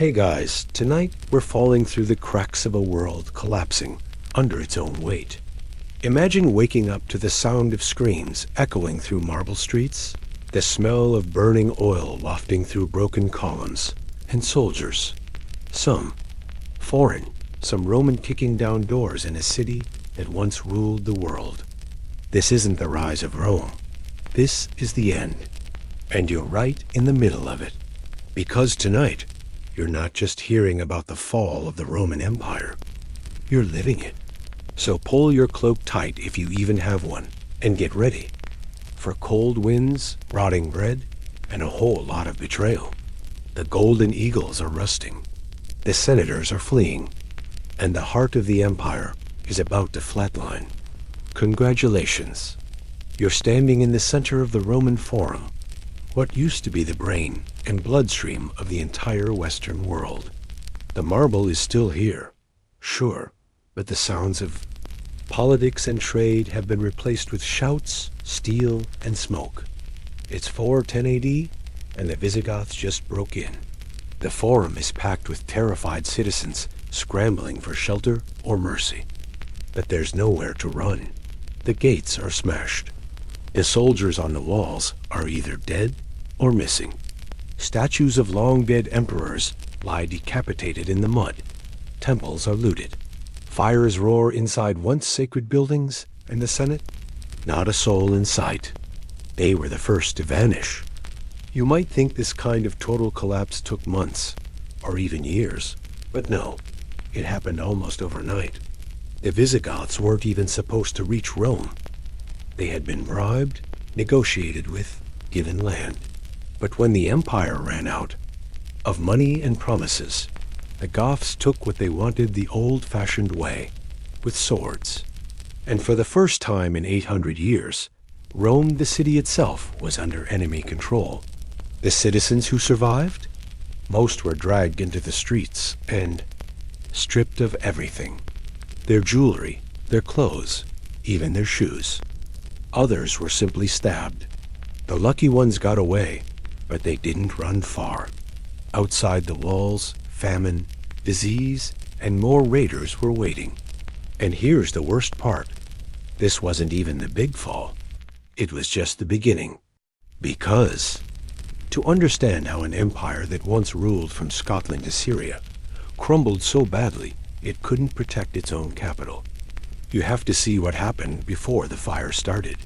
Hey guys, tonight we're falling through the cracks of a world collapsing under its own weight. Imagine waking up to the sound of screams echoing through marble streets, the smell of burning oil wafting through broken columns, and soldiers. Some foreign, some Roman kicking down doors in a city that once ruled the world. This isn't the rise of Rome. This is the end. And you're right in the middle of it. Because tonight, you're not just hearing about the fall of the Roman Empire. You're living it. So pull your cloak tight if you even have one, and get ready for cold winds, rotting bread, and a whole lot of betrayal. The golden eagles are rusting. The senators are fleeing. And the heart of the empire is about to flatline. Congratulations. You're standing in the center of the Roman Forum, what used to be the brain and bloodstream of the entire Western world. The marble is still here, sure, but the sounds of politics and trade have been replaced with shouts, steel, and smoke. It's 410 AD, and the Visigoths just broke in. The Forum is packed with terrified citizens scrambling for shelter or mercy. But there's nowhere to run. The gates are smashed. The soldiers on the walls are either dead or missing. Statues of long-dead emperors lie decapitated in the mud. Temples are looted. Fires roar inside once sacred buildings, and the Senate? Not a soul in sight. They were the first to vanish. You might think this kind of total collapse took months, or even years, but no, it happened almost overnight. The Visigoths weren't even supposed to reach Rome. They had been bribed, negotiated with, given land. But when the empire ran out of money and promises, the Goths took what they wanted the old-fashioned way, with swords. And for the first time in 800 years, Rome, the city itself, was under enemy control. The citizens who survived? Most were dragged into the streets and stripped of everything. Their jewelry, their clothes, even their shoes. Others were simply stabbed. The lucky ones got away, but they didn't run far. Outside the walls, famine, disease, and more raiders were waiting. And here's the worst part. This wasn't even the big fall. It was just the beginning. Because to understand how an empire that once ruled from Scotland to Syria crumbled so badly it couldn't protect its own capital, you have to see what happened before the fire started.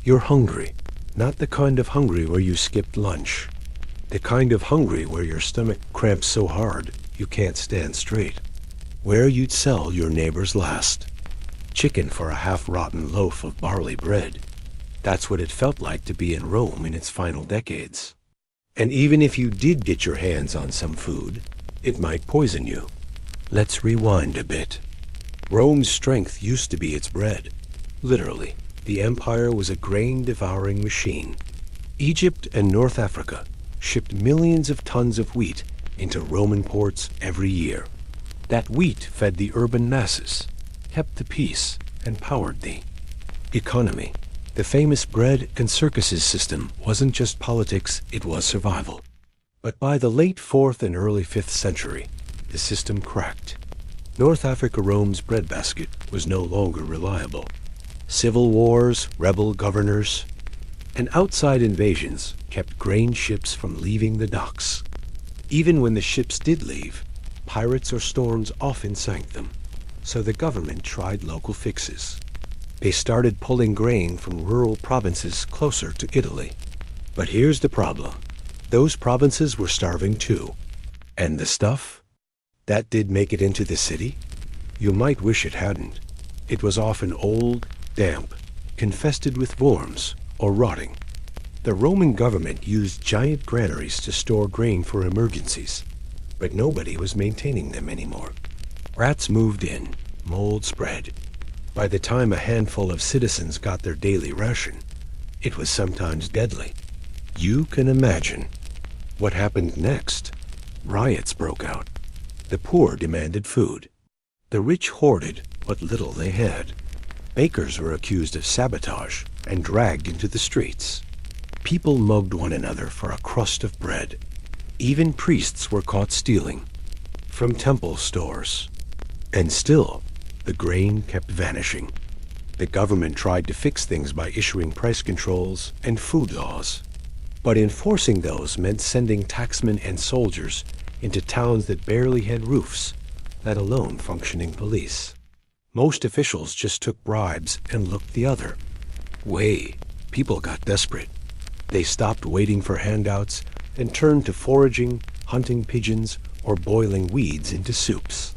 You're hungry, not the kind of hungry where you skipped lunch. The kind of hungry where your stomach cramps so hard you can't stand straight. Where you'd sell your neighbor's last. Chicken for a half-rotten loaf of barley bread. That's what it felt like to be in Rome in its final decades. And even if you did get your hands on some food, it might poison you. Let's rewind a bit. Rome's strength used to be its bread. Literally, the empire was a grain-devouring machine. Egypt and North Africa shipped millions of tons of wheat into Roman ports every year. That wheat fed the urban masses, kept the peace, and powered the economy. The famous bread and circuses system wasn't just politics, it was survival. But by the late 4th and early 5th century, the system cracked. North Africa Rome's breadbasket was no longer reliable. Civil wars, rebel governors, and outside invasions kept grain ships from leaving the docks. Even when the ships did leave, pirates or storms often sank them. So the government tried local fixes. They started pulling grain from rural provinces closer to Italy. But here's the problem. Those provinces were starving too. And the stuff that did make it into the city? You might wish it hadn't. It was often old, damp, infested with worms, or rotting. The Roman government used giant granaries to store grain for emergencies, but nobody was maintaining them anymore. Rats moved in, mold spread. By the time a handful of citizens got their daily ration, it was sometimes deadly. You can imagine what happened next. Riots broke out. The poor demanded food. The rich hoarded what little they had. Bakers were accused of sabotage and dragged into the streets. People mugged one another for a crust of bread. Even priests were caught stealing, from temple stores. And still, the grain kept vanishing. The government tried to fix things by issuing price controls and food laws. But enforcing those meant sending taxmen and soldiers into towns that barely had roofs, let alone functioning police. Most officials just took bribes and looked the other way. People got desperate. They stopped waiting for handouts and turned to foraging, hunting pigeons, or boiling weeds into soups.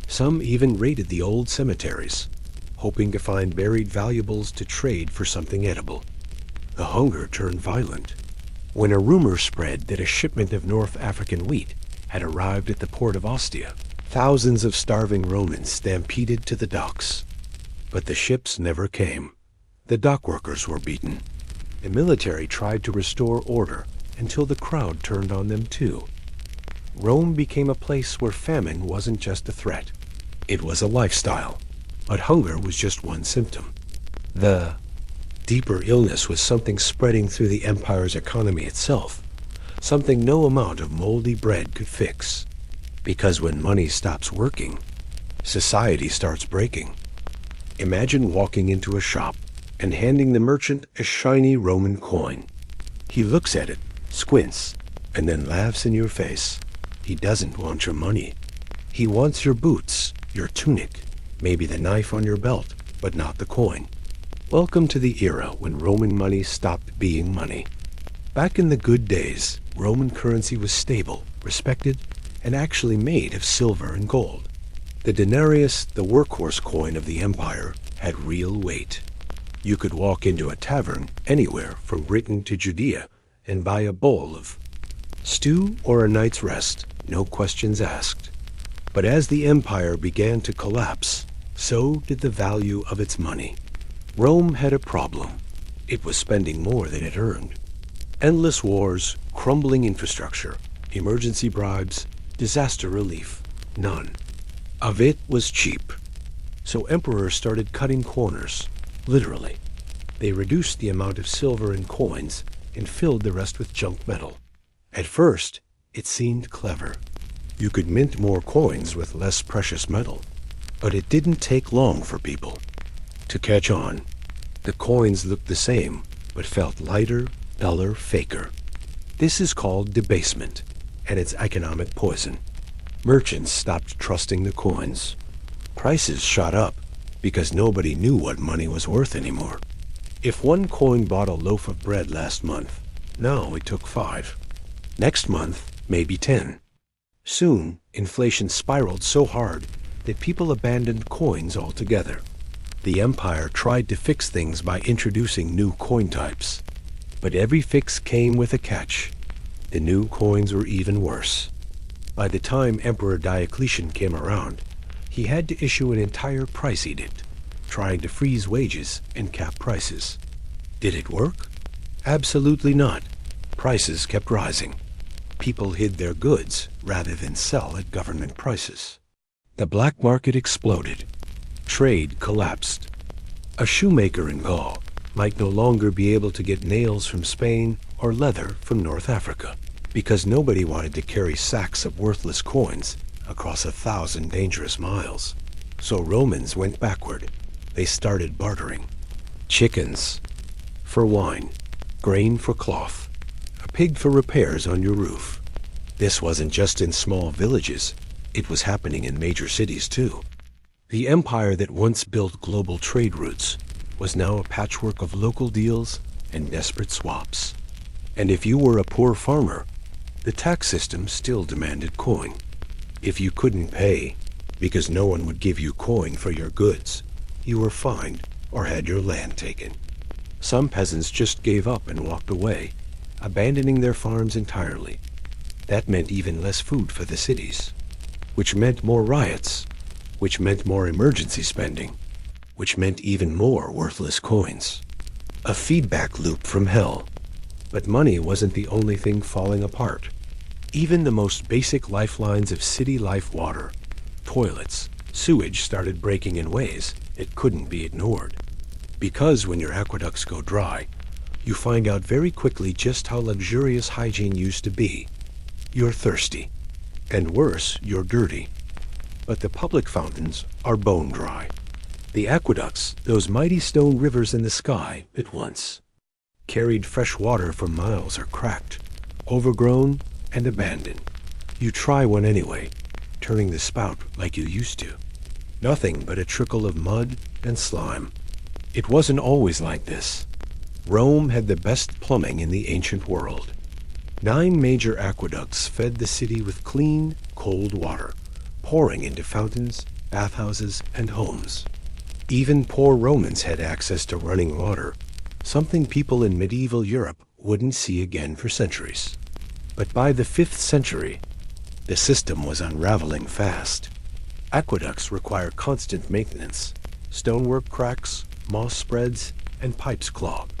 Some even raided the old cemeteries, hoping to find buried valuables to trade for something edible. The hunger turned violent. When a rumor spread that a shipment of North African wheat had arrived at the port of Ostia, thousands of starving Romans stampeded to the docks. But the ships never came. The dock workers were beaten. The military tried to restore order until the crowd turned on them too. Rome became a place where famine wasn't just a threat. It was a lifestyle. But hunger was just one symptom. The deeper illness was something spreading through the empire's economy itself, something no amount of moldy bread could fix. Because when money stops working, society starts breaking. Imagine walking into a shop and handing the merchant a shiny Roman coin. He looks at it, squints, and then laughs in your face. He doesn't want your money. He wants your boots, your tunic, maybe the knife on your belt, but not the coin. Welcome to the era when Roman money stopped being money. Back in the good days, Roman currency was stable, respected, and actually made of silver and gold. The denarius, the workhorse coin of the empire, had real weight. You could walk into a tavern anywhere from Britain to Judea and buy a bowl of stew or a night's rest, no questions asked. But as the empire began to collapse, so did the value of its money. Rome had a problem. It was spending more than it earned. Endless wars, crumbling infrastructure, emergency bribes, disaster relief, none of it was cheap. So emperors started cutting corners, literally. They reduced the amount of silver in coins and filled the rest with junk metal. At first, it seemed clever. You could mint more coins with less precious metal. But it didn't take long for people to catch on. The coins looked the same, but felt lighter, duller, faker. This is called debasement, and it's economic poison. Merchants stopped trusting the coins. Prices shot up because nobody knew what money was worth anymore. If one coin bought a loaf of bread last month, now it took 5. Next month, maybe 10. Soon, inflation spiraled so hard that people abandoned coins altogether. The empire tried to fix things by introducing new coin types. But every fix came with a catch. The new coins were even worse. By the time Emperor Diocletian came around, he had to issue an entire price edict, trying to freeze wages and cap prices. Did it work? Absolutely not. Prices kept rising. People hid their goods rather than sell at government prices. The black market exploded. Trade collapsed. A shoemaker in Gaul might no longer be able to get nails from Spain or leather from North Africa because nobody wanted to carry sacks of worthless coins across 1,000 dangerous miles. So Romans went backward. They started bartering. Chickens for wine, grain for cloth, a pig for repairs on your roof. This wasn't just in small villages. It was happening in major cities too. The empire that once built global trade routes was now a patchwork of local deals and desperate swaps. And if you were a poor farmer, the tax system still demanded coin. If you couldn't pay, because no one would give you coin for your goods, you were fined or had your land taken. Some peasants just gave up and walked away, abandoning their farms entirely. That meant even less food for the cities, which meant more riots, which meant more emergency spending, which meant even more worthless coins. A feedback loop from hell. But money wasn't the only thing falling apart. Even the most basic lifelines of city life, water, toilets, sewage, started breaking in ways it couldn't be ignored. Because when your aqueducts go dry, you find out very quickly just how luxurious hygiene used to be. You're thirsty. And worse, you're dirty. But the public fountains are bone dry. The aqueducts, those mighty stone rivers in the sky at once, carried fresh water for miles, are cracked, overgrown, and abandoned. You try one anyway, turning the spout like you used to. Nothing but a trickle of mud and slime. It wasn't always like this. Rome had the best plumbing in the ancient world. 9 major aqueducts fed the city with clean, cold water, pouring into fountains, bathhouses, and homes. Even poor Romans had access to running water, something people in medieval Europe wouldn't see again for centuries. But by the 5th century, the system was unraveling fast. Aqueducts require constant maintenance. Stonework cracks, moss spreads, and pipes clog.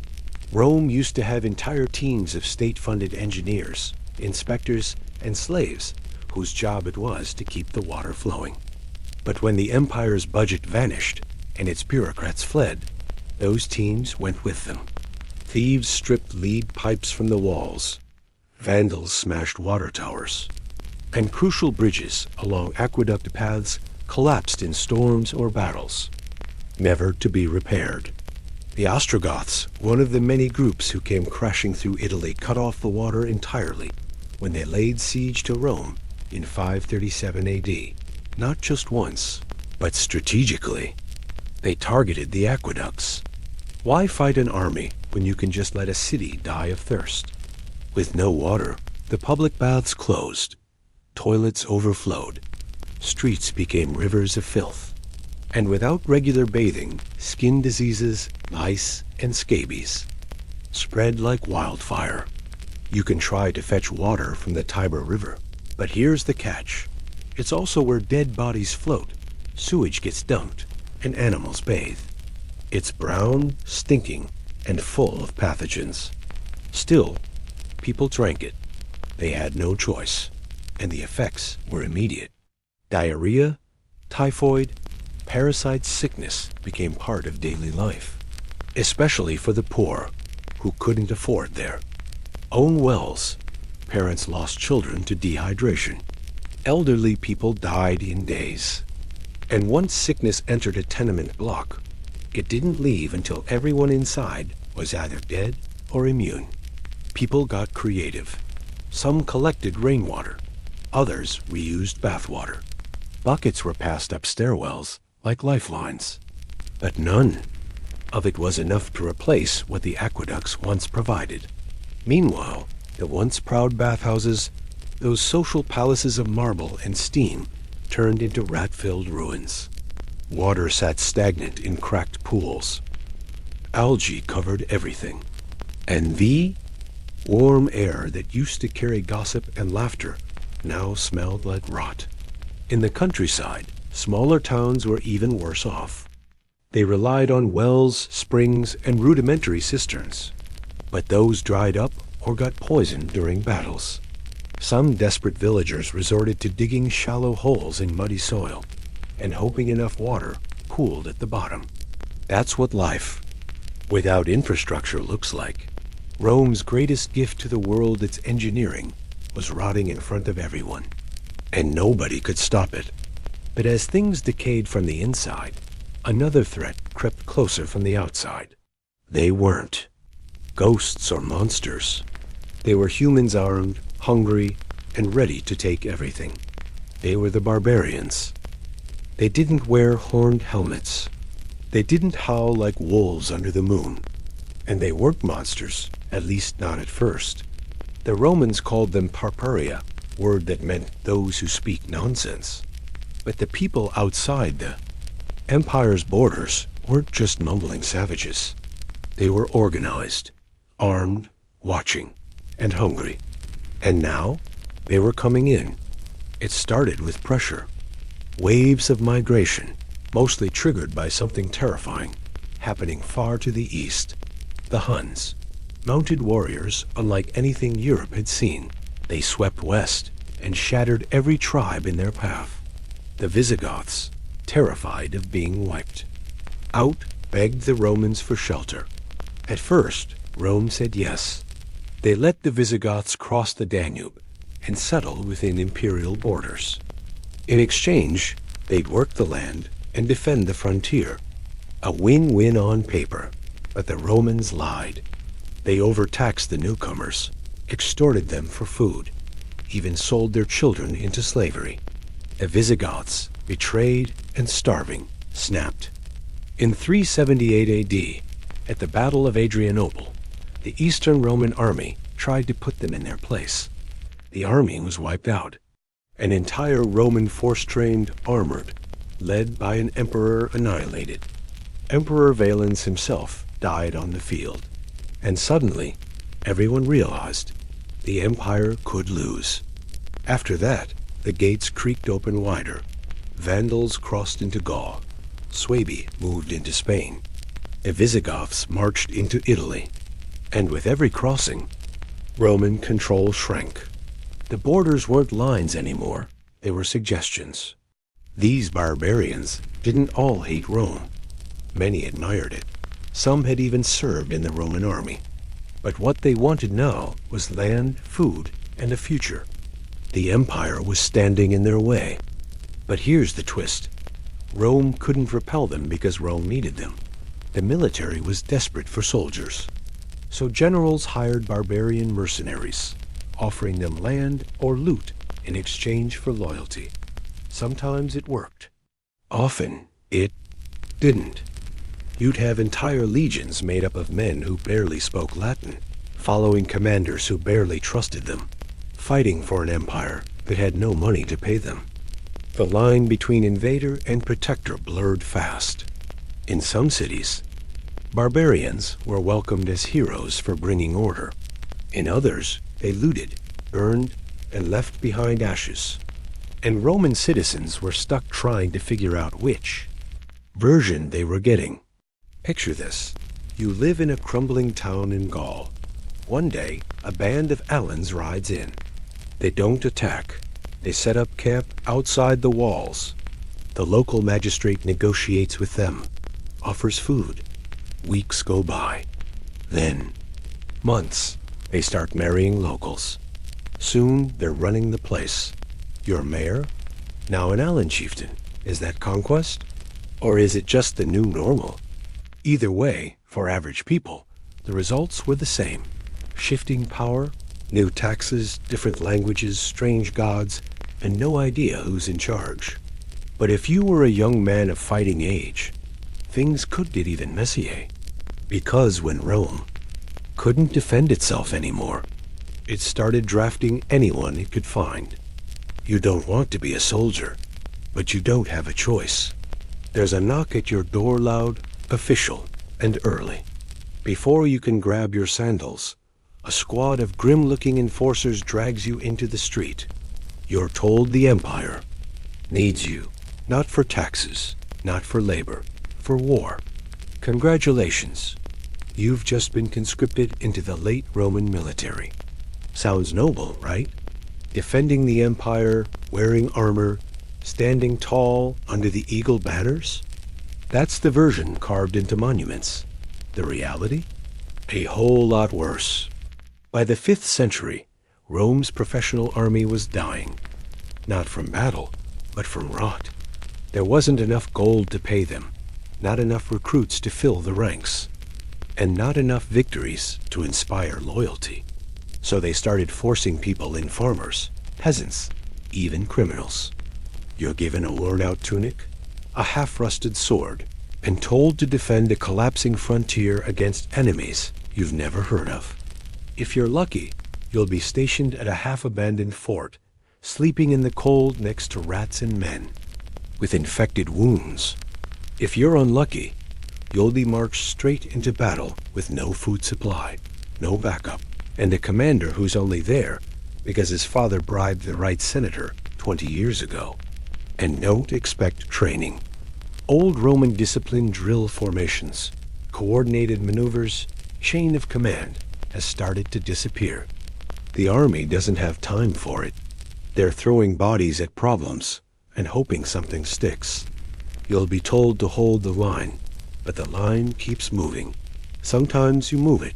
Rome used to have entire teams of state-funded engineers, inspectors, and slaves whose job it was to keep the water flowing. But when the empire's budget vanished and its bureaucrats fled, those teams went with them. Thieves stripped lead pipes from the walls. Vandals smashed water towers. And crucial bridges along aqueduct paths collapsed in storms or battles, never to be repaired. The Ostrogoths, one of the many groups who came crashing through Italy, cut off the water entirely when they laid siege to Rome in 537 AD. Not just once, but strategically. They targeted the aqueducts. Why fight an army when you can just let a city die of thirst? With no water, the public baths closed. Toilets overflowed. Streets became rivers of filth. And without regular bathing, skin diseases, lice, and scabies spread like wildfire. You can try to fetch water from the Tiber River, but here's the catch. It's also where dead bodies float, sewage gets dumped, and animals bathe. It's brown, stinking, and full of pathogens. Still, people drank it. They had no choice, and the effects were immediate. Diarrhea, typhoid, parasite sickness became part of daily life, especially for the poor who couldn't afford their own wells. Parents lost children to dehydration. Elderly people died in days. And once sickness entered a tenement block, it didn't leave until everyone inside was either dead or immune. People got creative. Some collected rainwater. Others reused bathwater. Buckets were passed up stairwells like lifelines. But none of it was enough to replace what the aqueducts once provided. Meanwhile, the once proud bathhouses, those social palaces of marble and steam, turned into rat-filled ruins. Water sat stagnant in cracked pools. Algae covered everything. And the warm air that used to carry gossip and laughter now smelled like rot. In the countryside, smaller towns were even worse off. They relied on wells, springs, and rudimentary cisterns. But those dried up or got poisoned during battles. Some desperate villagers resorted to digging shallow holes in muddy soil and hoping enough water pooled at the bottom. That's what life without infrastructure looks like. Rome's greatest gift to the world, its engineering, was rotting in front of everyone, and nobody could stop it. But as things decayed from the inside, another threat crept closer from the outside. They weren't ghosts or monsters. They were humans armed, hungry, and ready to take everything. They were the barbarians. They didn't wear horned helmets. They didn't howl like wolves under the moon. And they weren't monsters, at least not at first. The Romans called them parparia, word that meant those who speak nonsense. But the people outside the empire's borders weren't just mumbling savages. They were organized, armed, watching, and hungry. And now, they were coming in. It started with pressure. Waves of migration, mostly triggered by something terrifying, happening far to the east. The Huns, mounted warriors unlike anything Europe had seen. They swept west and shattered every tribe in their path. The Visigoths, terrified of being wiped out, begged the Romans for shelter. At first, Rome said yes. They let the Visigoths cross the Danube, and settle within imperial borders. In exchange, they'd work the land and defend the frontier. A win-win on paper, but the Romans lied. They overtaxed the newcomers, extorted them for food, even sold their children into slavery. The Visigoths, betrayed and starving, snapped. In 378 AD, at the Battle of Adrianople, the Eastern Roman army tried to put them in their place. The army was wiped out. An entire Roman force trained, armored, led by an emperor annihilated. Emperor Valens himself died on the field. And suddenly, everyone realized the empire could lose. After that, the gates creaked open wider. Vandals crossed into Gaul. Suebi moved into Spain. The Visigoths marched into Italy. And with every crossing, Roman control shrank. The borders weren't lines anymore. They were suggestions. These barbarians didn't all hate Rome. Many admired it. Some had even served in the Roman army. But what they wanted now was land, food, and a future. The empire was standing in their way. But here's the twist. Rome couldn't repel them because Rome needed them. The military was desperate for soldiers. So generals hired barbarian mercenaries, offering them land or loot in exchange for loyalty. Sometimes it worked. Often it didn't. You'd have entire legions made up of men who barely spoke Latin, following commanders who barely trusted them, fighting for an empire that had no money to pay them. The line between invader and protector blurred fast. In some cities, barbarians were welcomed as heroes for bringing order. In others, they looted, burned, and left behind ashes. And Roman citizens were stuck trying to figure out which version they were getting. Picture this. You live in a crumbling town in Gaul. One day, a band of Alans rides in. They don't attack. They set up camp outside the walls. The local magistrate negotiates with them, offers food. Weeks go by. Then, months, they start marrying locals. Soon, they're running the place. Your mayor? Now an Alan chieftain. Is that conquest? Or is it just the new normal? Either way, for average people, the results were the same. Shifting power, new taxes, different languages, strange gods, and no idea who's in charge. But if you were a young man of fighting age, things could get even messier. Because when Rome couldn't defend itself anymore, it started drafting anyone it could find. You don't want to be a soldier, but you don't have a choice. There's a knock at your door loud, official, and early. Before you can grab your sandals, a squad of grim-looking enforcers drags you into the street. You're told the empire needs you, not for taxes, not for labor, for war. Congratulations. You've just been conscripted into the late Roman military. Sounds noble, right? Defending the empire, wearing armor, standing tall under the eagle banners? That's the version carved into monuments. The reality? A whole lot worse. By the 5th century, Rome's professional army was dying. Not from battle, but from rot. There wasn't enough gold to pay them, not enough recruits to fill the ranks, and not enough victories to inspire loyalty. So they started forcing people in farmers, peasants, even criminals. You're given a worn-out tunic, a half-rusted sword, and told to defend a collapsing frontier against enemies you've never heard of. If you're lucky, you'll be stationed at a half-abandoned fort, sleeping in the cold next to rats and men, with infected wounds. If you're unlucky, you'll be marched straight into battle with no food supply, no backup, and a commander who's only there because his father bribed the right senator 20 years ago. And don't expect training. Old Roman discipline drill formations, coordinated maneuvers, chain of command has started to disappear. The army doesn't have time for it. They're throwing bodies at problems and hoping something sticks. You'll be told to hold the line, but the line keeps moving. Sometimes you move it.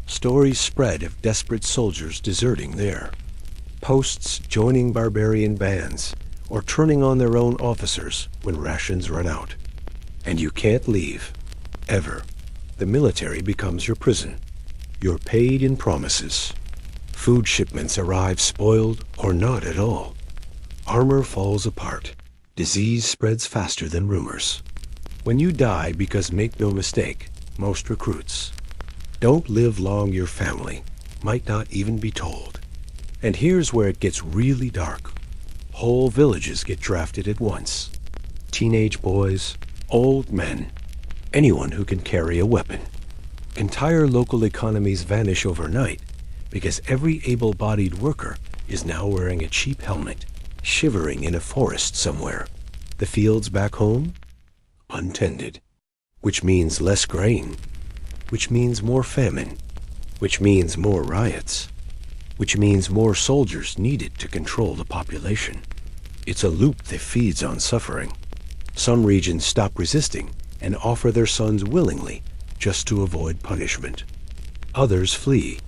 Stories spread of desperate soldiers deserting there. Posts joining barbarian bands, or turning on their own officers when rations run out. And you can't leave. Ever. The military becomes your prison. You're paid in promises. Food shipments arrive spoiled or not at all. Armor falls apart. Disease spreads faster than rumors. When you die, because make no mistake, most recruits don't live long, your family might not even be told. And here's where it gets really dark. Whole villages get drafted at once. Teenage boys, old men, anyone who can carry a weapon. Entire local economies vanish overnight because every able-bodied worker is now wearing a cheap helmet, shivering in a forest somewhere. The fields back home? Untended. Which means less grain. Which means more famine. Which means more riots. Which means more soldiers needed to control the population. It's a loop that feeds on suffering. Some regions stop resisting and offer their sons willingly just to avoid punishment. Others flee.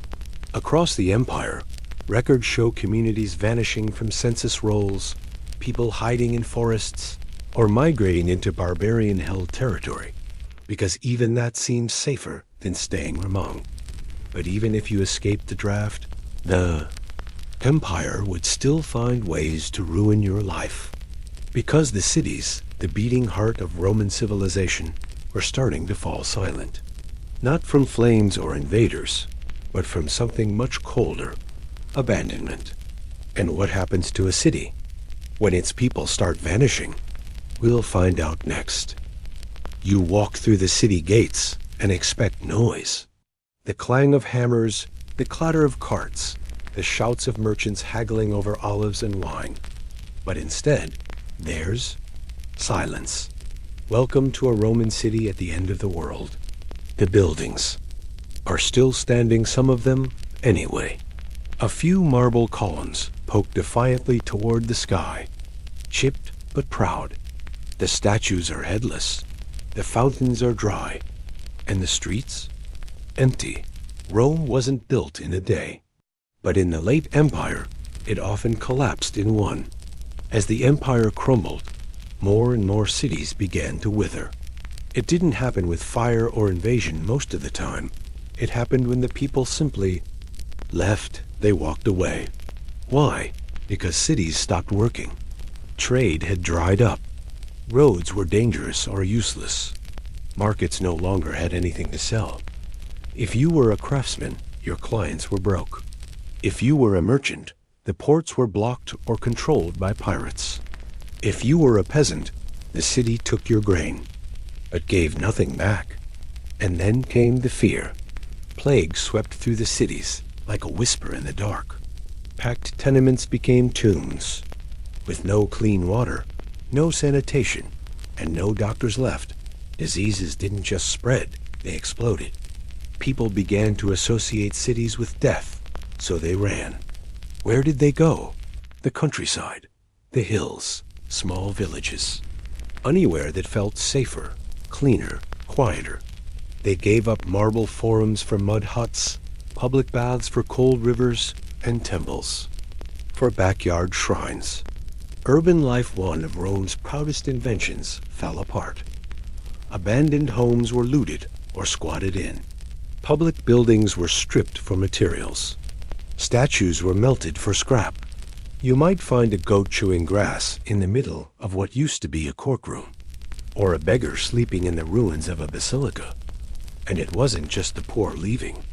Across the empire, records show communities vanishing from census rolls, people hiding in forests, or migrating into barbarian-held territory, because even that seems safer than staying among. But even if you escaped the draft, the empire would still find ways to ruin your life. Because the cities, the beating heart of Roman civilization, were starting to fall silent. Not from flames or invaders, but from something much colder, abandonment. And what happens to a city when its people start vanishing? We'll find out next. You walk through the city gates and expect noise. The clang of hammers, the clatter of carts, the shouts of merchants haggling over olives and wine. But instead, there's silence. Welcome to a Roman city at the end of the world. The buildings are still standing, some of them anyway. A few marble columns poke defiantly toward the sky, chipped but proud. The statues are headless, the fountains are dry, and the streets empty. Rome wasn't built in a day, but in the late empire, it often collapsed in one. As the empire crumbled, more and more cities began to wither. It didn't happen with fire or invasion most of the time. It happened when the people simply left. They walked away. Why? Because cities stopped working. Trade had dried up. Roads were dangerous or useless. Markets no longer had anything to sell. If you were a craftsman, your clients were broke. If you were a merchant, the ports were blocked or controlled by pirates. If you were a peasant, the city took your grain, but gave nothing back. And then came the fear. Plague swept through the cities like a whisper in the dark. Packed tenements became tombs. With no clean water, no sanitation, and no doctors left, diseases didn't just spread, they exploded. People began to associate cities with death, so they ran. Where did they go? The countryside, the hills, small villages. Anywhere that felt safer, cleaner, quieter. They gave up marble forums for mud huts, public baths for cold rivers, and temples for backyard shrines. Urban life, one of Rome's proudest inventions, fell apart. Abandoned homes were looted or squatted in. Public buildings were stripped for materials. Statues were melted for scrap. You might find a goat chewing grass in the middle of what used to be a courtroom, or a beggar sleeping in the ruins of a basilica. And it wasn't just the poor leaving.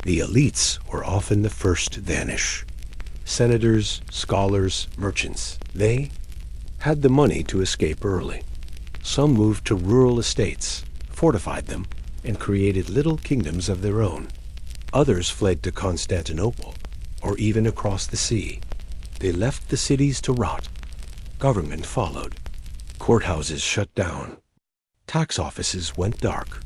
The elites were often the first to vanish. Senators, scholars, merchants, they had the money to escape early. Some moved to rural estates, fortified them, and created little kingdoms of their own. Others fled to Constantinople, or even across the sea. They left the cities to rot. Government followed. Courthouses shut down. Tax offices went dark.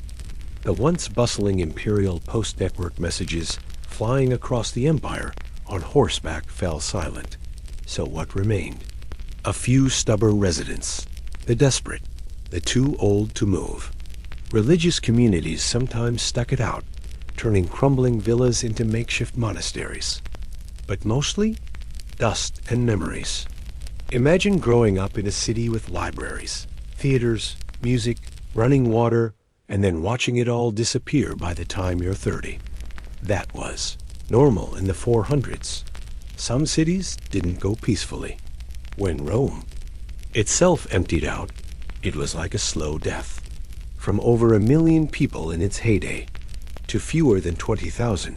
The once bustling imperial post-network messages flying across the empire on horseback fell silent. So what remained? A few stubborn residents, the desperate, the too old to move. Religious communities sometimes stuck it out, turning crumbling villas into makeshift monasteries. But mostly, dust, and memories. Imagine growing up in a city with libraries, theaters, music, running water, and then watching it all disappear by the time you're 30. That was normal in the 400s. Some cities didn't go peacefully. When Rome itself emptied out, it was like a slow death. From over 1 million people in its heyday to fewer than 20,000.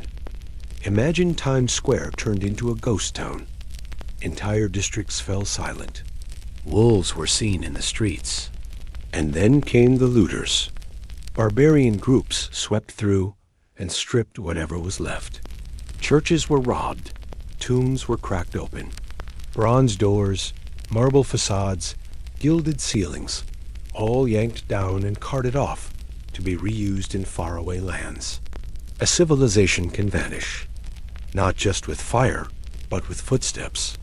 Imagine Times Square turned into a ghost town. Entire districts fell silent. Wolves were seen in the streets. And then came the looters. Barbarian groups swept through and stripped whatever was left. Churches were robbed. Tombs were cracked open. Bronze doors, marble facades, gilded ceilings, all yanked down and carted off to be reused in faraway lands. A civilization can vanish, not just with fire, but with footsteps,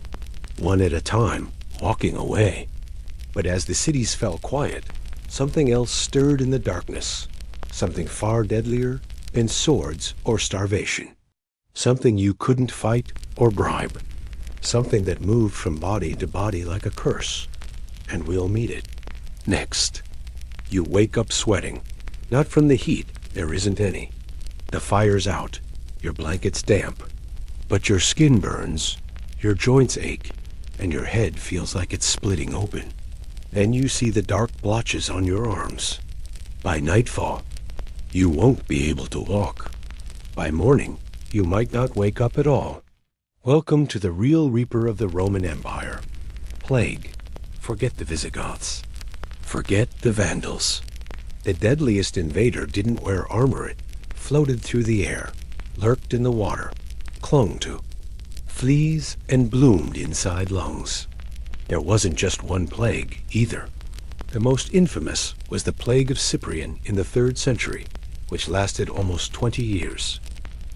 one at a time, walking away. But as the cities fell quiet, something else stirred in the darkness, something far deadlier than swords or starvation. Something you couldn't fight or bribe. Something that moved from body to body like a curse. And we'll meet it next. You wake up sweating, not from the heat, there isn't any. The fire's out, your blanket's damp, but your skin burns, your joints ache, and your head feels like it's splitting open. Then you see the dark blotches on your arms. By nightfall, you won't be able to walk. By morning, you might not wake up at all. Welcome to the real reaper of the Roman Empire. Plague. Forget the Visigoths. Forget the Vandals. The deadliest invader didn't wear armor. It floated through the air, lurked in the water, clung to fleas, and bloomed inside lungs. There wasn't just one plague, either. The most infamous was the plague of Cyprian in the 3rd century, which lasted almost 20 years.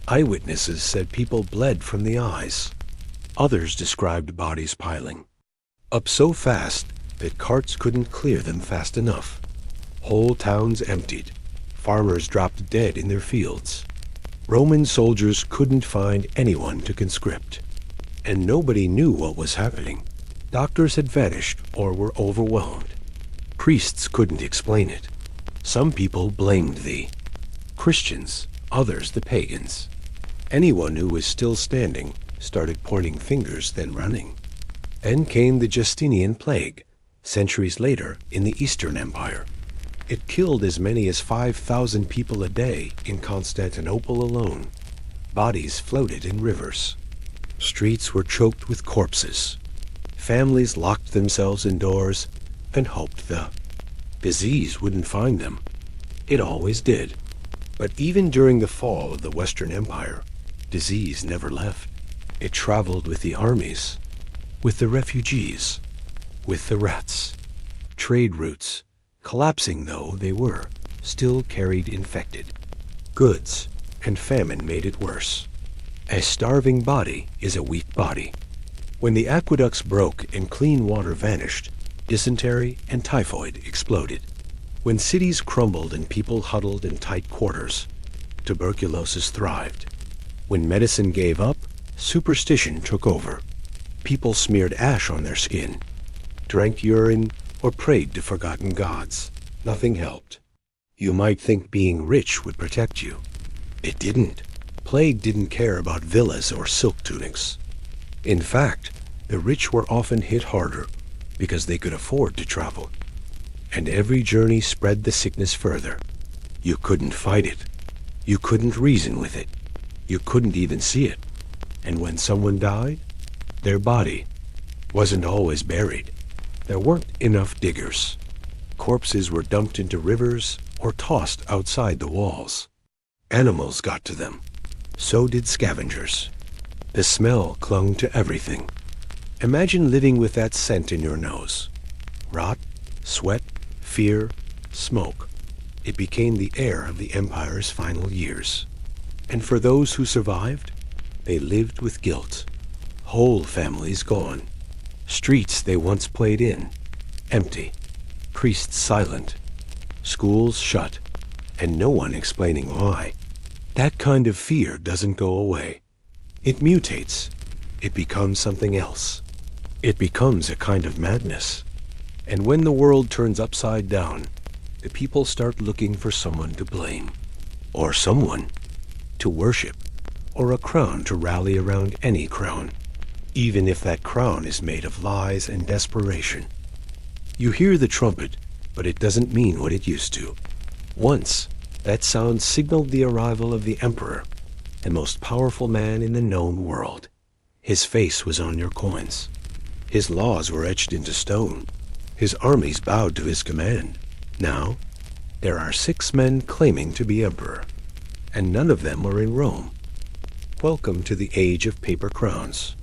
Eyewitnesses said people bled from the eyes. Others described bodies piling up so fast that carts couldn't clear them fast enough. Whole towns emptied. Farmers dropped dead in their fields. Roman soldiers couldn't find anyone to conscript. And nobody knew what was happening. Doctors had vanished or were overwhelmed. Priests couldn't explain it. Some people blamed the Christians, others the pagans. Anyone who was still standing started pointing fingers, then running. Then came the Justinian plague, centuries later in the Eastern Empire. It killed as many as 5,000 people a day in Constantinople alone. Bodies floated in rivers. Streets were choked with corpses. Families locked themselves indoors and hoped the disease wouldn't find them. It always did. But even during the fall of the Western Empire, disease never left. It traveled with the armies, with the refugees, with the rats. Trade routes, collapsing though they were, still carried infected goods, and famine made it worse. A starving body is a weak body. When the aqueducts broke and clean water vanished, dysentery and typhoid exploded. When cities crumbled and people huddled in tight quarters, tuberculosis thrived. When medicine gave up, superstition took over. People smeared ash on their skin, drank urine, or prayed to forgotten gods. Nothing helped. You might think being rich would protect you. It didn't. Plague didn't care about villas or silk tunics. In fact, the rich were often hit harder because they could afford to travel. And every journey spread the sickness further. You couldn't fight it. You couldn't reason with it. You couldn't even see it. And when someone died, their body wasn't always buried. There weren't enough diggers. Corpses were dumped into rivers or tossed outside the walls. Animals got to them. So did scavengers. The smell clung to everything. Imagine living with that scent in your nose. Rot, sweat, fear, smoke. It became the air of the empire's final years. And for those who survived, they lived with guilt. Whole families gone. Streets they once played in, empty. Priests silent. Schools shut, and no one explaining why. That kind of fear doesn't go away. It mutates. it becomes something else. It becomes a kind of madness. And when the world turns upside down, the people start looking for someone to blame, or someone to worship, or a crown to rally around any crown, even if that crown is made of lies and desperation. You hear the trumpet, but it doesn't mean what it used to. Once, that sound signaled the arrival of the emperor, the most powerful man in the known world. His face was on your coins. His laws were etched into stone. His armies bowed to his command. Now, there are 6 men claiming to be emperor, and none of them are in Rome. Welcome to the age of paper crowns.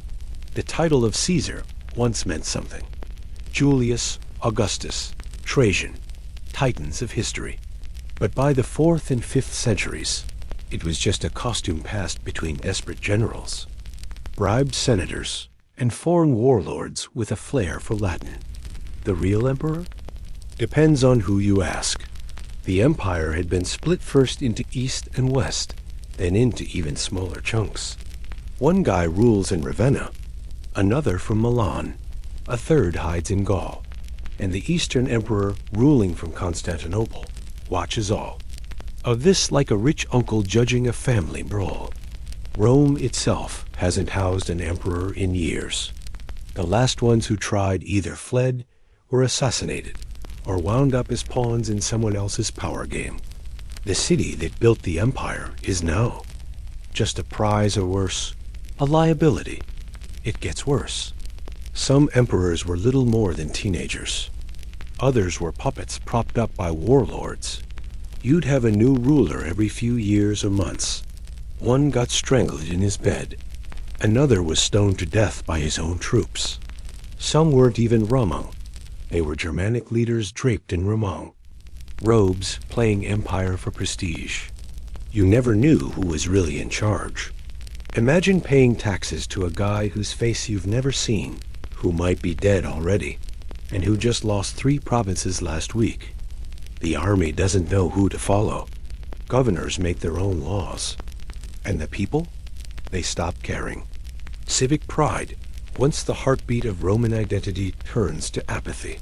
The title of Caesar once meant something. Julius, Augustus, Trajan, titans of history. But by the 4th and 5th centuries, it was just a costume passed between desperate generals, bribed senators, and foreign warlords with a flair for Latin. The real emperor? Depends on who you ask. The empire had been split first into East and West, then into even smaller chunks. One guy rules in Ravenna, another from Milan, a third hides in Gaul, and the Eastern emperor ruling from Constantinople watches all. Of this, like a rich uncle judging a family brawl. Rome itself hasn't housed an emperor in years. The last ones who tried either fled, were assassinated, or wound up as pawns in someone else's power game. The city that built the empire is now just a prize, or worse, a liability. It gets worse. Some emperors were little more than teenagers. Others were puppets propped up by warlords. You'd have a new ruler every few years or months. One got strangled in his bed. Another was stoned to death by his own troops. Some weren't even Roman. They were Germanic leaders draped in Roman robes, playing empire for prestige. You never knew who was really in charge. Imagine paying taxes to a guy whose face you've never seen, who might be dead already, and who just lost 3 provinces last week. The army doesn't know who to follow. Governors make their own laws. And the people? They stop caring. Civic pride, once the heartbeat of Roman identity, turns to apathy.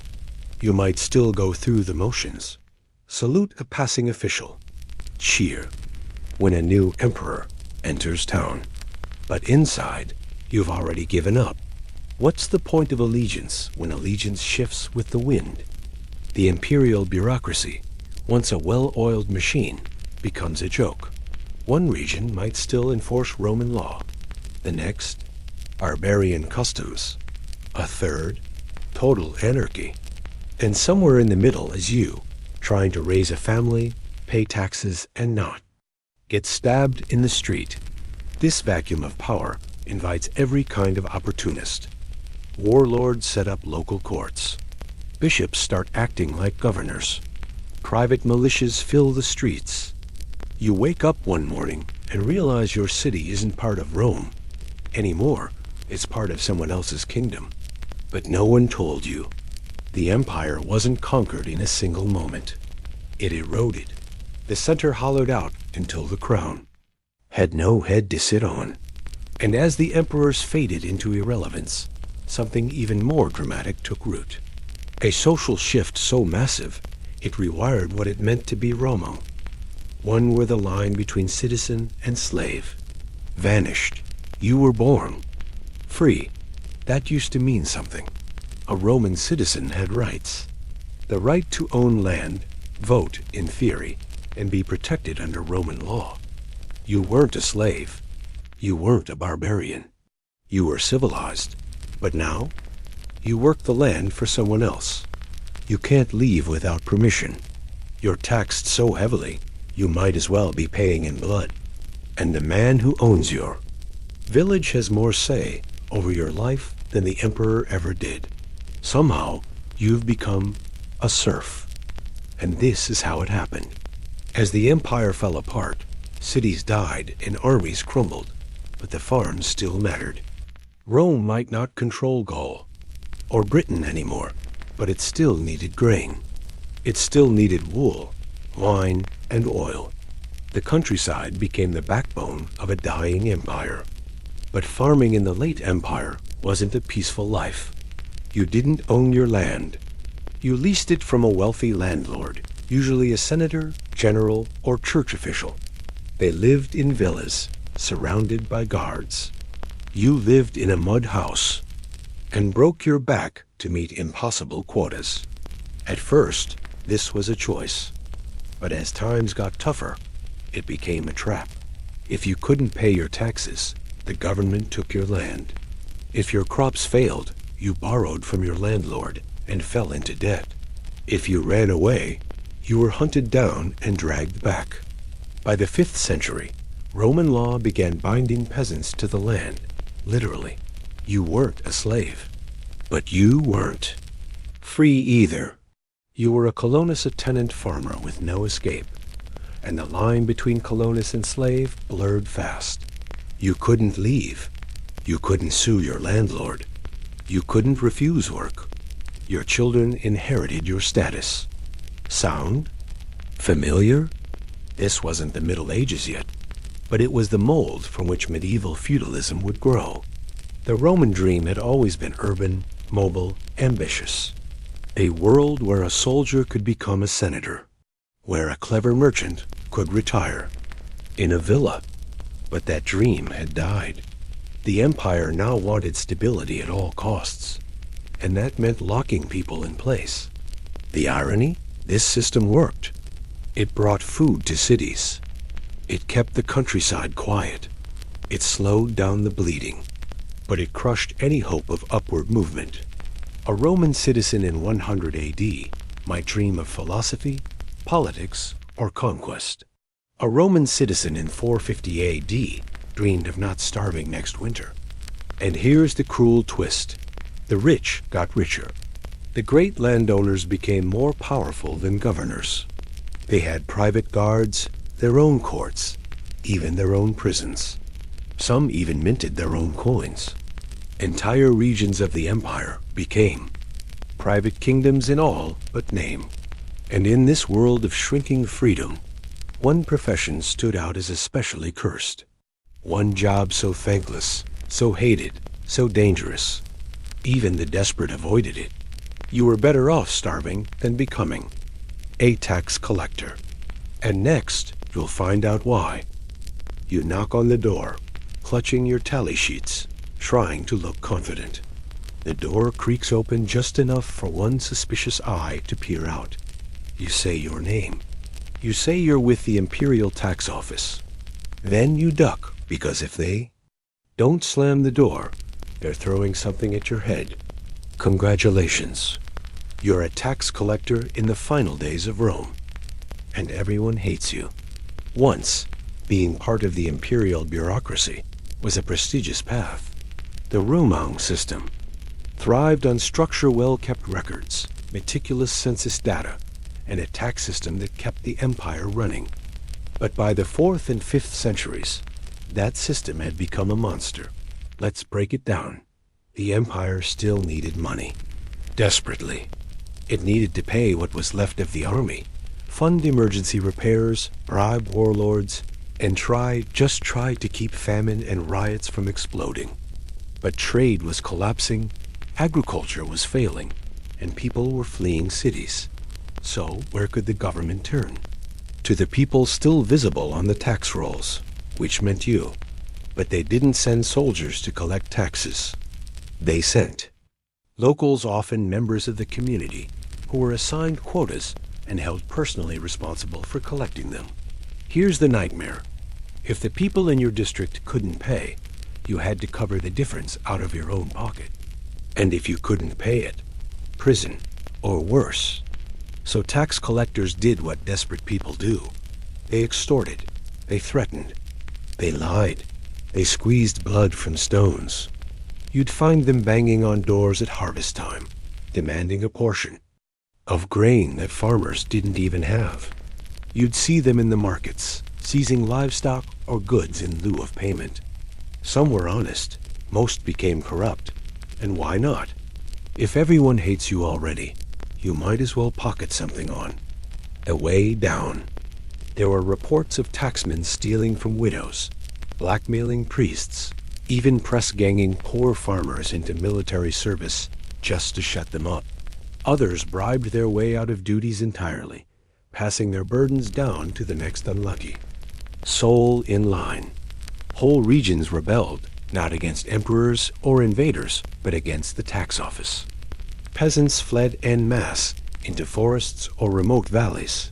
You might still go through the motions. Salute a passing official. Cheer when a new emperor enters town. But inside, you've already given up. What's the point of allegiance when allegiance shifts with the wind? The imperial bureaucracy, once a well-oiled machine, becomes a joke. One region might still enforce Roman law. The next, barbarian customs. A third, total anarchy. And somewhere in the middle is you, trying to raise a family, pay taxes, and not get stabbed in the street. This vacuum of power invites every kind of opportunist. Warlords set up local courts. Bishops start acting like governors. Private militias fill the streets. You wake up one morning and realize your city isn't part of Rome anymore. It's part of someone else's kingdom. But no one told you. The empire wasn't conquered in a single moment. It eroded. The center hollowed out until the crown had no head to sit on. And as the emperors faded into irrelevance, something even more dramatic took root. A social shift so massive, it rewired what it meant to be Roman. One where the line between citizen and slave vanished. You were born free. That used to mean something. A Roman citizen had rights. The right to own land, vote in theory, and be protected under Roman law. You weren't a slave. You weren't a barbarian. You were civilized. But now, you work the land for someone else. You can't leave without permission. You're taxed so heavily, you might as well be paying in blood. And the man who owns your village has more say over your life than the emperor ever did. Somehow, you've become a serf. And this is how it happened. As the empire fell apart, cities died and armies crumbled, but the farms still mattered. Rome might not control Gaul or Britain anymore, but it still needed grain. It still needed wool, wine, and oil. The countryside became the backbone of a dying empire. But farming in the late empire wasn't a peaceful life. You didn't own your land. You leased it from a wealthy landlord, usually a senator, general, or church official. They lived in villas, surrounded by guards. You lived in a mud house and broke your back to meet impossible quotas. At first, this was a choice. But as times got tougher, it became a trap. If you couldn't pay your taxes, the government took your land. If your crops failed, you borrowed from your landlord and fell into debt. If you ran away, you were hunted down and dragged back. By the 5th century, Roman law began binding peasants to the land. Literally, you weren't a slave. But you weren't free either. You were a colonus, a tenant farmer with no escape. And the line between colonus and slave blurred fast. You couldn't leave. You couldn't sue your landlord. You couldn't refuse work. Your children inherited your status. Sound? Familiar? This wasn't the Middle Ages yet, but it was the mold from which medieval feudalism would grow. The Roman dream had always been urban, mobile, ambitious. A world where a soldier could become a senator, where a clever merchant could retire in a villa. But that dream had died. The empire now wanted stability at all costs, and that meant locking people in place. The irony? This system worked. It brought food to cities. It kept the countryside quiet. It slowed down the bleeding, but it crushed any hope of upward movement. A Roman citizen in 100 AD might dream of philosophy, politics, or conquest. A Roman citizen in 450 AD dreamed of not starving next winter. And here's the cruel twist. The rich got richer. The great landowners became more powerful than governors. They had private guards, their own courts, even their own prisons. Some even minted their own coins. Entire regions of the empire became private kingdoms in all but name. And in this world of shrinking freedom, one profession stood out as especially cursed. One job so thankless, so hated, so dangerous. Even the desperate avoided it. You were better off starving than becoming a tax collector. And next, you'll find out why. You knock on the door, clutching your tally sheets, trying to look confident. The door creaks open just enough for one suspicious eye to peer out. You say your name. You say you're with the Imperial Tax Office. Then you duck, because if they don't slam the door, they're throwing something at your head. Congratulations. You're a tax collector in the final days of Rome. And everyone hates you. Once, being part of the imperial bureaucracy was a prestigious path. The Roman system thrived on structure, well-kept records, meticulous census data, and a tax system that kept the empire running. But by the 4th and 5th centuries, that system had become a monster. Let's break it down. The empire still needed money. Desperately. It needed to pay what was left of the army, fund emergency repairs, bribe warlords, and just try to keep famine and riots from exploding. But trade was collapsing, agriculture was failing, and people were fleeing cities. So where could the government turn? To the people still visible on the tax rolls, which meant you. But they didn't send soldiers to collect taxes. They sent locals, often members of the community, who were assigned quotas and held personally responsible for collecting them. Here's the nightmare. If the people in your district couldn't pay, you had to cover the difference out of your own pocket. And if you couldn't pay it, prison, or worse. So tax collectors did what desperate people do. They extorted, they threatened, they lied, they squeezed blood from stones. You'd find them banging on doors at harvest time, demanding a portion of grain that farmers didn't even have. You'd see them in the markets, seizing livestock or goods in lieu of payment. Some were honest, most became corrupt. And why not? If everyone hates you already, you might as well pocket something on. A way down. There were reports of taxmen stealing from widows, blackmailing priests, even press-ganging poor farmers into military service just to shut them up. Others bribed their way out of duties entirely, passing their burdens down to the next unlucky. Soul in line. Whole regions rebelled, not against emperors or invaders, but against the tax office. Peasants fled en masse into forests or remote valleys.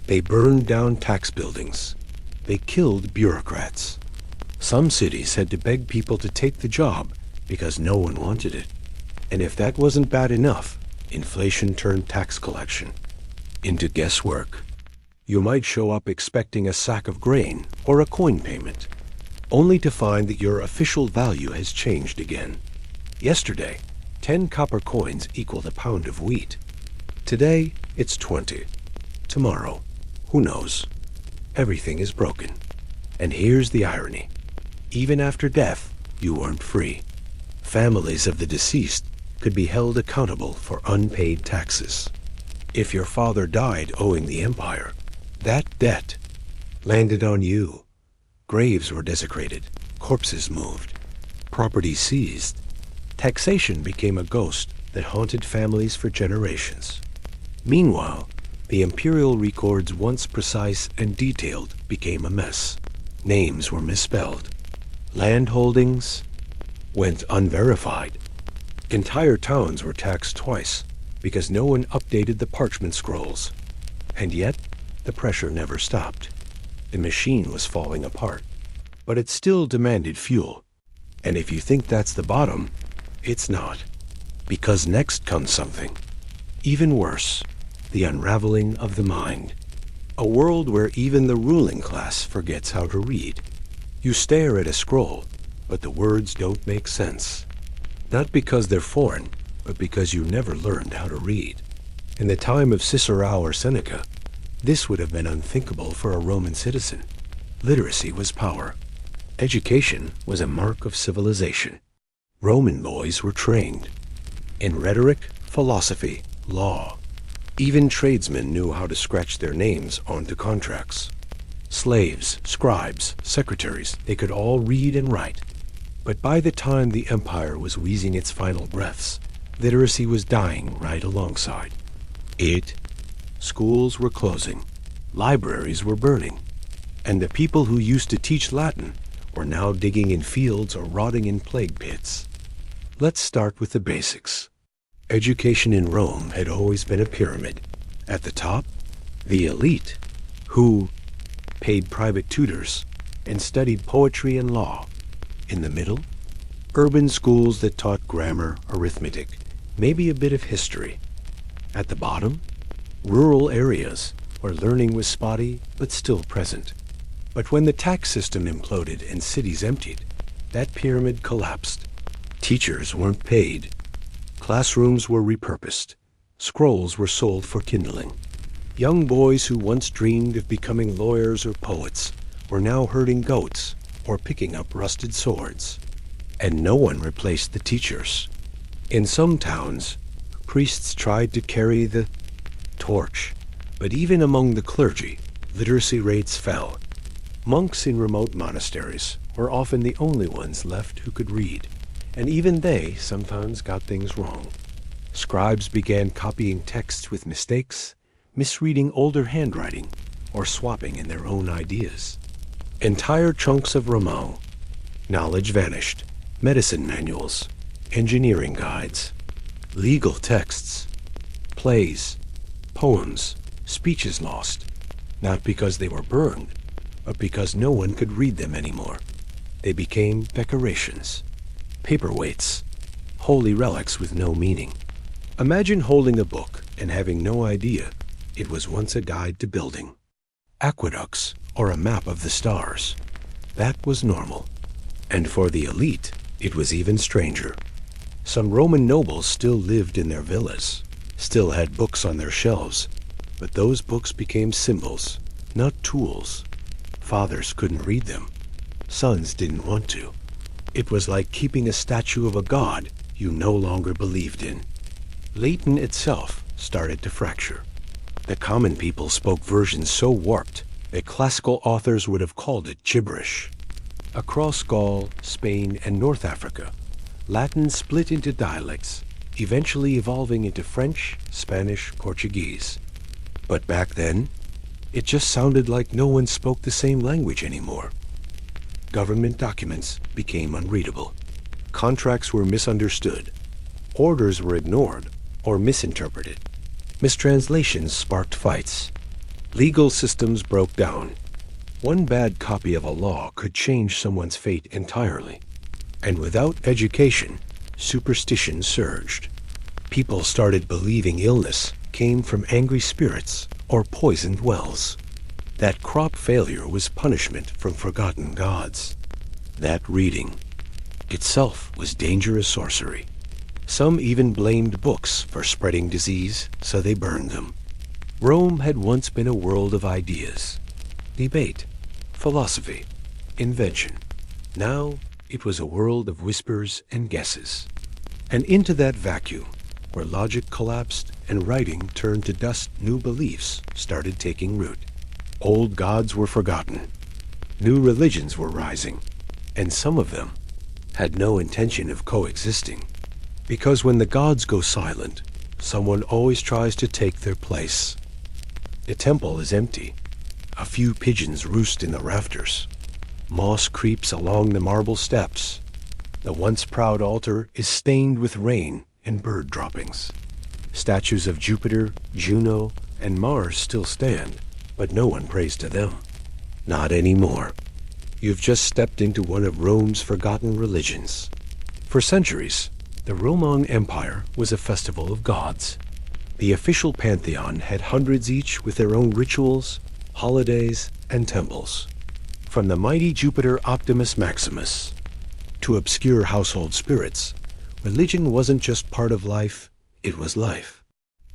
They burned down tax buildings. They killed bureaucrats. Some cities had to beg people to take the job because no one wanted it. And if that wasn't bad enough, inflation turned tax collection into guesswork. You might show up expecting a sack of grain or a coin payment, only to find that your official value has changed again. Yesterday, 10 copper coins equaled a pound of wheat. Today, it's 20. Tomorrow, who knows? Everything is broken. And here's the irony. Even after death, you weren't free. Families of the deceased could be held accountable for unpaid taxes. If your father died owing the empire, that debt landed on you. Graves were desecrated, corpses moved, property seized. Taxation became a ghost that haunted families for generations. Meanwhile, the imperial records, once precise and detailed, became a mess. Names were misspelled. Land holdings went unverified. Entire towns were taxed twice because no one updated the parchment scrolls. And yet, the pressure never stopped. The machine was falling apart, but it still demanded fuel. And if you think that's the bottom, it's not. Because next comes something even worse. The unraveling of the mind. A world where even the ruling class forgets how to read. You stare at a scroll, but the words don't make sense. Not because they're foreign, but because you never learned how to read. In the time of Cicero or Seneca, this would have been unthinkable for a Roman citizen. Literacy was power. Education was a mark of civilization. Roman boys were trained in rhetoric, philosophy, law. Even tradesmen knew how to scratch their names onto contracts. Slaves, scribes, secretaries, they could all read and write. But by the time the empire was wheezing its final breaths, literacy was dying right alongside it. Schools were closing, libraries were burning, and the people who used to teach Latin were now digging in fields or rotting in plague pits. Let's start with the basics. Education in Rome had always been a pyramid. At the top, the elite, who paid private tutors and studied poetry and law. In the middle, urban schools that taught grammar, arithmetic, maybe a bit of history. At the bottom, rural areas where learning was spotty but still present. But when the tax system imploded and cities emptied, that pyramid collapsed. Teachers weren't paid. Classrooms were repurposed. Scrolls were sold for kindling. Young boys who once dreamed of becoming lawyers or poets were now herding goats or picking up rusted swords. And no one replaced the teachers. In some towns, priests tried to carry the torch, but even among the clergy, literacy rates fell. Monks in remote monasteries were often the only ones left who could read, and even they sometimes got things wrong. Scribes began copying texts with mistakes, misreading older handwriting, or swapping in their own ideas. Entire chunks of Roman knowledge vanished. Medicine manuals, engineering guides, legal texts, plays, poems, speeches lost, not because they were burned, but because no one could read them anymore. They became decorations, paperweights, holy relics with no meaning. Imagine holding a book and having no idea it was once a guide to building, aqueducts, or a map of the stars. That was normal. And for the elite, it was even stranger. Some Roman nobles still lived in their villas, still had books on their shelves, but those books became symbols, not tools. Fathers couldn't read them. Sons didn't want to. It was like keeping a statue of a god you no longer believed in. Latin itself started to fracture. The common people spoke versions so warped that classical authors would have called it gibberish. Across Gaul, Spain, and North Africa, Latin split into dialects, eventually evolving into French, Spanish, Portuguese. But back then, it just sounded like no one spoke the same language anymore. Government documents became unreadable. Contracts were misunderstood. Orders were ignored or misinterpreted. Mistranslations sparked fights. Legal systems broke down. One bad copy of a law could change someone's fate entirely. And without education, superstition surged. People started believing illness came from angry spirits or poisoned wells. That crop failure was punishment from forgotten gods. That reading itself was dangerous sorcery. Some even blamed books for spreading disease, so they burned them. Rome had once been a world of ideas, debate, philosophy, invention. Now it was a world of whispers and guesses. And into that vacuum, where logic collapsed and writing turned to dust, new beliefs started taking root. Old gods were forgotten. New religions were rising, and some of them had no intention of coexisting. Because when the gods go silent, someone always tries to take their place. The temple is empty. A few pigeons roost in the rafters. Moss creeps along the marble steps. The once proud altar is stained with rain and bird droppings. Statues of Jupiter, Juno, and Mars still stand, but no one prays to them. Not anymore. You've just stepped into one of Rome's forgotten religions. For centuries, the Roman Empire was a festival of gods. The official pantheon had hundreds each with their own rituals, holidays, and temples. From the mighty Jupiter Optimus Maximus to obscure household spirits, religion wasn't just part of life, it was life.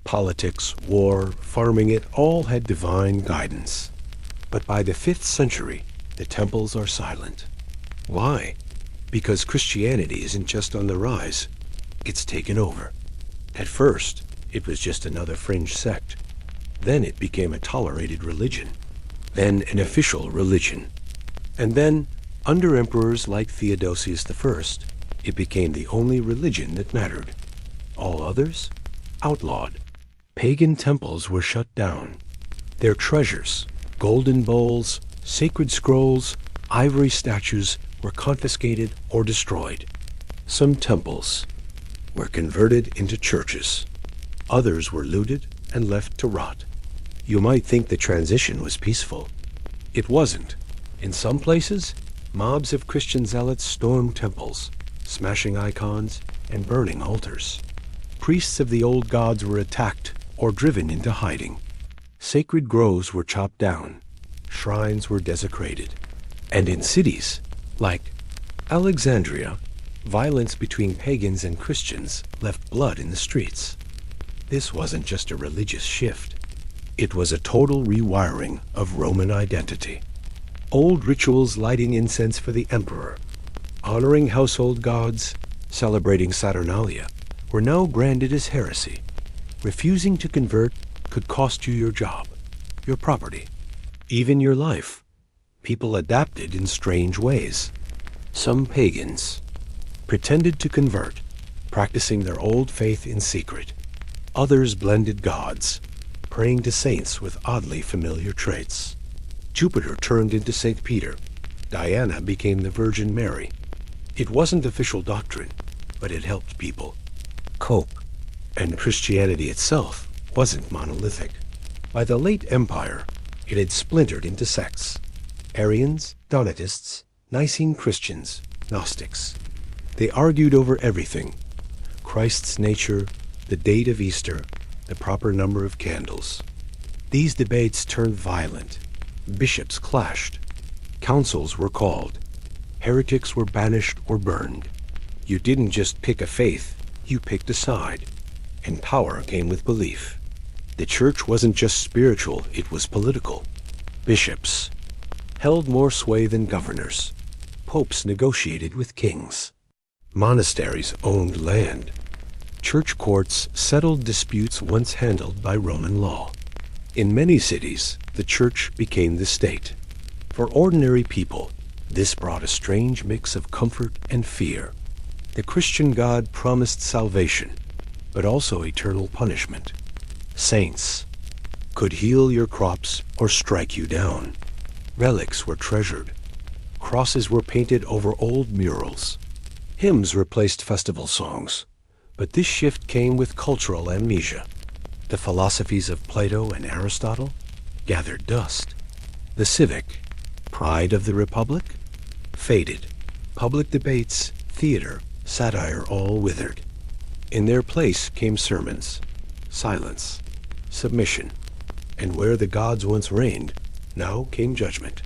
Politics, war, farming, it all had divine guidance. But by the 5th century, the temples are silent. Why? Because Christianity isn't just on the rise, it's taken over. At first, it was just another fringe sect. Then it became a tolerated religion. Then an official religion. And then, under emperors like Theodosius I, it became the only religion that mattered. All others? Outlawed. Pagan temples were shut down. Their treasures, golden bowls, sacred scrolls, ivory statues were confiscated or destroyed. Some temples were converted into churches. Others were looted and left to rot. You might think the transition was peaceful. It wasn't. In some places, mobs of Christian zealots stormed temples, smashing icons and burning altars. Priests of the old gods were attacked or driven into hiding. Sacred groves were chopped down. Shrines were desecrated. And in cities, like Alexandria, violence between pagans and Christians left blood in the streets. This wasn't just a religious shift. It was a total rewiring of Roman identity. Old rituals lighting incense for the emperor, honoring household gods, celebrating Saturnalia, were now branded as heresy. Refusing to convert could cost you your job, your property, even your life. People adapted in strange ways. Some pagans pretended to convert, practicing their old faith in secret. Others blended gods, praying to saints with oddly familiar traits. Jupiter turned into St. Peter. Diana became the Virgin Mary. It wasn't official doctrine, but it helped people cope. And Christianity itself wasn't monolithic. By the late Empire, it had splintered into sects. Arians, Donatists, Nicene Christians, Gnostics. They argued over everything: Christ's nature, the date of Easter, the proper number of candles. These debates turned violent. Bishops clashed. Councils were called. Heretics were banished or burned. You didn't just pick a faith, you picked a side. And power came with belief. The church wasn't just spiritual, it was political. Bishops held more sway than governors. Popes negotiated with kings. Monasteries owned land. Church courts settled disputes once handled by Roman law. In many cities, the church became the state. For ordinary people, This brought a strange mix of comfort and fear. The Christian God promised salvation, but also eternal punishment. Saints could heal your crops or strike you down. Relics were treasured. Crosses were painted over old murals. Hymns replaced festival songs. But this shift came with cultural amnesia. The philosophies of Plato and Aristotle gathered dust. The civic pride of the Republic faded. Public debates, theater, satire all withered. In their place came sermons, silence, submission. And where the gods once reigned, now came judgment.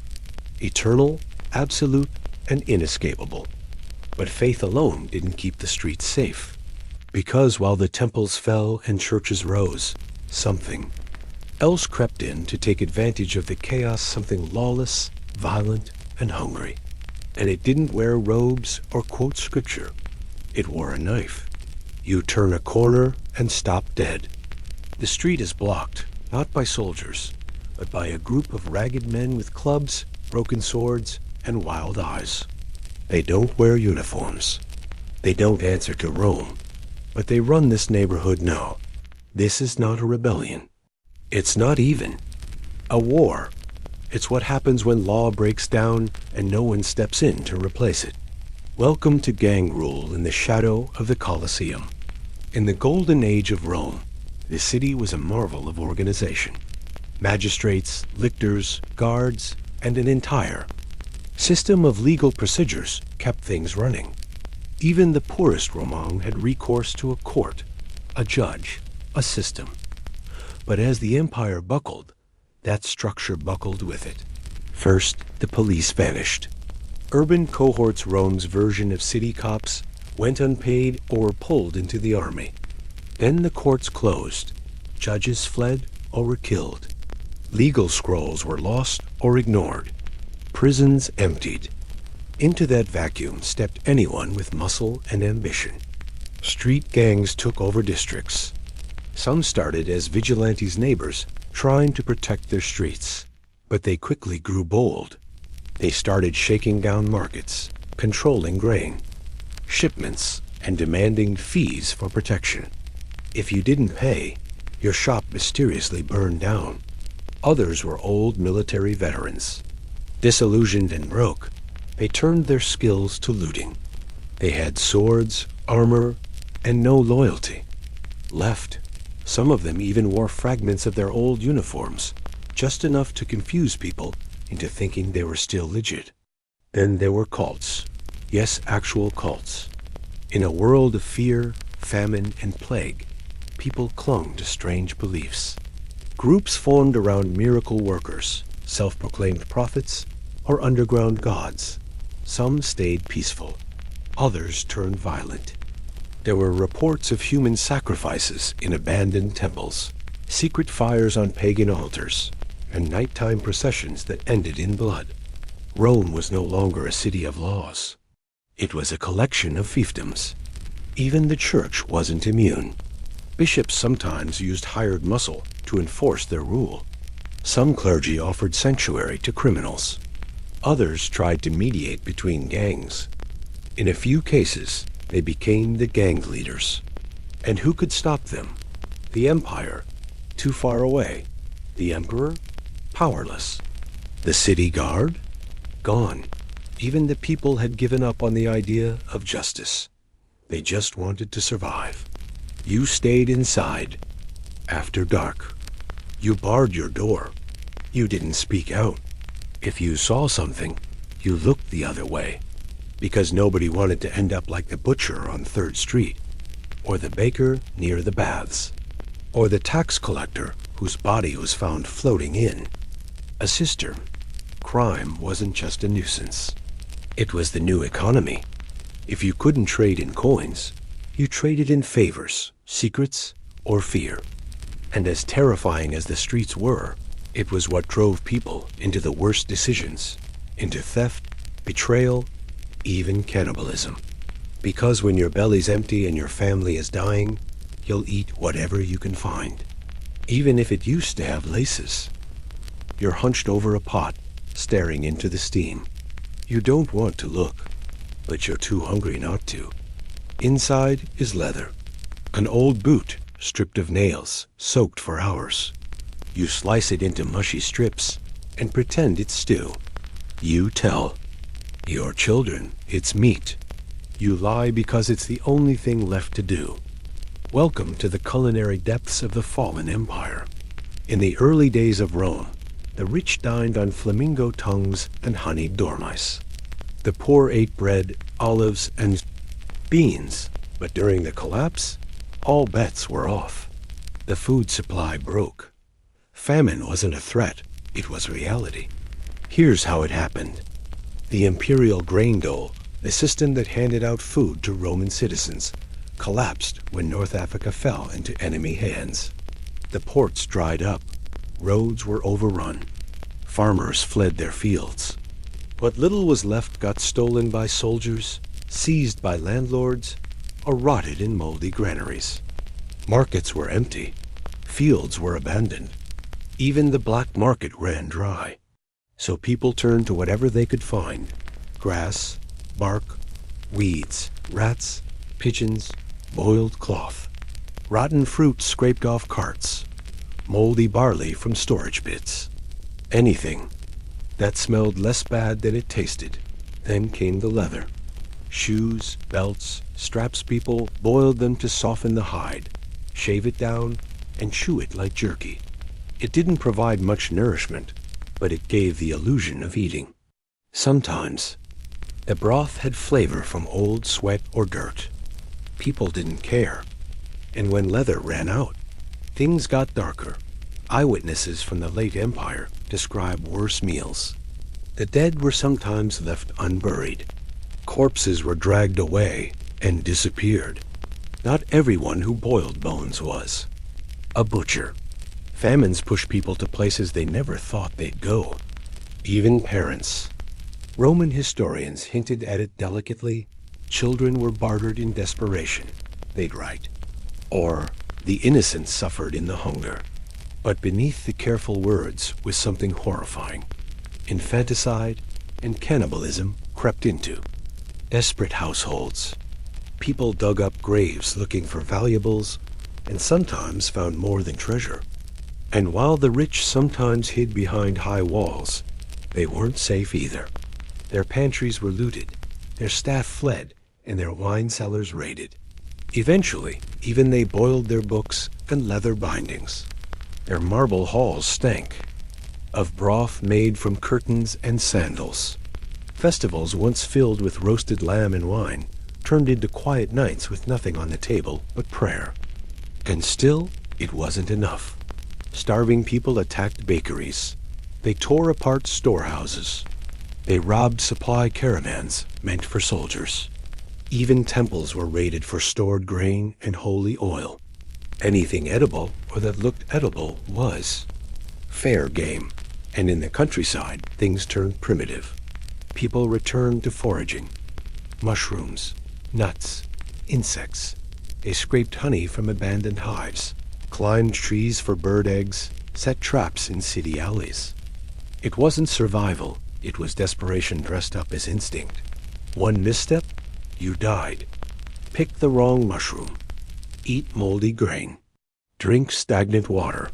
Eternal, absolute, and inescapable. But faith alone didn't keep the streets safe. Because while the temples fell and churches rose, something else crept in to take advantage of the chaos, something lawless, violent, and hungry. And it didn't wear robes or quote scripture. It wore a knife. You turn a corner and stop dead. The street is blocked, not by soldiers, but by a group of ragged men with clubs, broken swords, and wild eyes. They don't wear uniforms. They don't answer to Rome, but they run this neighborhood now. This is not a rebellion. It's not even a war. It's what happens when law breaks down and no one steps in to replace it. Welcome to gang rule in the shadow of the Colosseum. In the golden age of Rome, the city was a marvel of organization. Magistrates, lictors, guards, and an entire system of legal procedures kept things running. Even the poorest Roman had recourse to a court, a judge, a system. But as the empire buckled, that structure buckled with it. First, the police vanished. Urban cohorts, Rome's version of city cops, went unpaid or pulled into the army. Then the courts closed. Judges fled or were killed. Legal scrolls were lost or ignored. Prisons emptied. Into that vacuum stepped anyone with muscle and ambition. Street gangs took over districts. Some started as vigilantes' neighbors, trying to protect their streets. But they quickly grew bold. They started shaking down markets, controlling grain, shipments, and demanding fees for protection. If you didn't pay, your shop mysteriously burned down. Others were old military veterans. Disillusioned and broke, they turned their skills to looting. They had swords, armor, and no loyalty left. Some of them even wore fragments of their old uniforms, just enough to confuse people into thinking they were still legit. Then there were cults. Yes, actual cults. In a world of fear, famine, and plague, people clung to strange beliefs. Groups formed around miracle workers, self-proclaimed prophets, or underground gods. Some stayed peaceful. Others turned violent. There were reports of human sacrifices in abandoned temples, secret fires on pagan altars, and nighttime processions that ended in blood. Rome was no longer a city of laws. It was a collection of fiefdoms. Even the church wasn't immune. Bishops sometimes used hired muscle to enforce their rule. Some clergy offered sanctuary to criminals. Others tried to mediate between gangs. In a few cases, they became the gang leaders. And who could stop them? The empire, too far away. The emperor, powerless. The city guard, gone. Even the people had given up on the idea of justice. They just wanted to survive. You stayed inside. After dark. You barred your door. You didn't speak out. If you saw something, you looked the other way. Because nobody wanted to end up like the butcher on 3rd Street, or the baker near the baths, or the tax collector whose body was found floating in a cistern. Crime wasn't just a nuisance. It was the new economy. If you couldn't trade in coins, you traded in favors, secrets, or fear. And as terrifying as the streets were, it was what drove people into the worst decisions, into theft, betrayal, even cannibalism. Because when your belly's empty and your family is dying, you'll eat whatever you can find. Even if it used to have laces. You're hunched over a pot, staring into the steam. You don't want to look, but you're too hungry not to. Inside is leather, an old boot stripped of nails, soaked for hours. You slice it into mushy strips and pretend it's stew. You tell your children it's meat. You lie because it's the only thing left to do. Welcome to the culinary depths of the fallen empire. In the early days of Rome, the rich dined on flamingo tongues and honeyed dormice. The poor ate bread, olives, and beans. But during the collapse, all bets were off. The food supply broke. Famine wasn't a threat, it was reality. Here's how it happened. The imperial grain dole, the system that handed out food to Roman citizens, collapsed when North Africa fell into enemy hands. The ports dried up. Roads were overrun. Farmers fled their fields. What little was left got stolen by soldiers, seized by landlords, or rotted in moldy granaries. Markets were empty. Fields were abandoned. Even the black market ran dry. So people turned to whatever they could find: grass, bark, weeds, rats, pigeons, boiled cloth, rotten fruit scraped off carts, moldy barley from storage pits. Anything that smelled less bad than it tasted. Then came the leather. Shoes, belts, straps. People boiled them to soften the hide, shave it down, and chew it like jerky. It didn't provide much nourishment, but it gave the illusion of eating. Sometimes, the broth had flavor from old sweat or dirt. People didn't care. And when leather ran out, things got darker. Eyewitnesses from the late empire describe worse meals. The dead were sometimes left unburied. Corpses were dragged away and disappeared. Not everyone who boiled bones was a butcher. Famines pushed people to places they never thought they'd go. Even parents. Roman historians hinted at it delicately. Children were bartered in desperation, they'd write. Or the innocent suffered in the hunger. But beneath the careful words was something horrifying. Infanticide and cannibalism crept into desperate households. People dug up graves looking for valuables, and sometimes found more than treasure. And while the rich sometimes hid behind high walls, they weren't safe either. Their pantries were looted, their staff fled, and their wine cellars raided. Eventually, even they boiled their books and leather bindings. Their marble halls stank of broth made from curtains and sandals. Festivals once filled with roasted lamb and wine turned into quiet nights with nothing on the table but prayer. And still, it wasn't enough. Starving people attacked bakeries. They tore apart storehouses. They robbed supply caravans meant for soldiers. Even temples were raided for stored grain and holy oil. Anything edible or that looked edible was fair game. And in the countryside, things turned primitive. People returned to foraging. Mushrooms, nuts, insects. They scraped honey from abandoned hives, climbed trees for bird eggs, set traps in city alleys. It wasn't survival, it was desperation dressed up as instinct. One misstep, you died. Pick the wrong mushroom. Eat moldy grain. Drink stagnant water.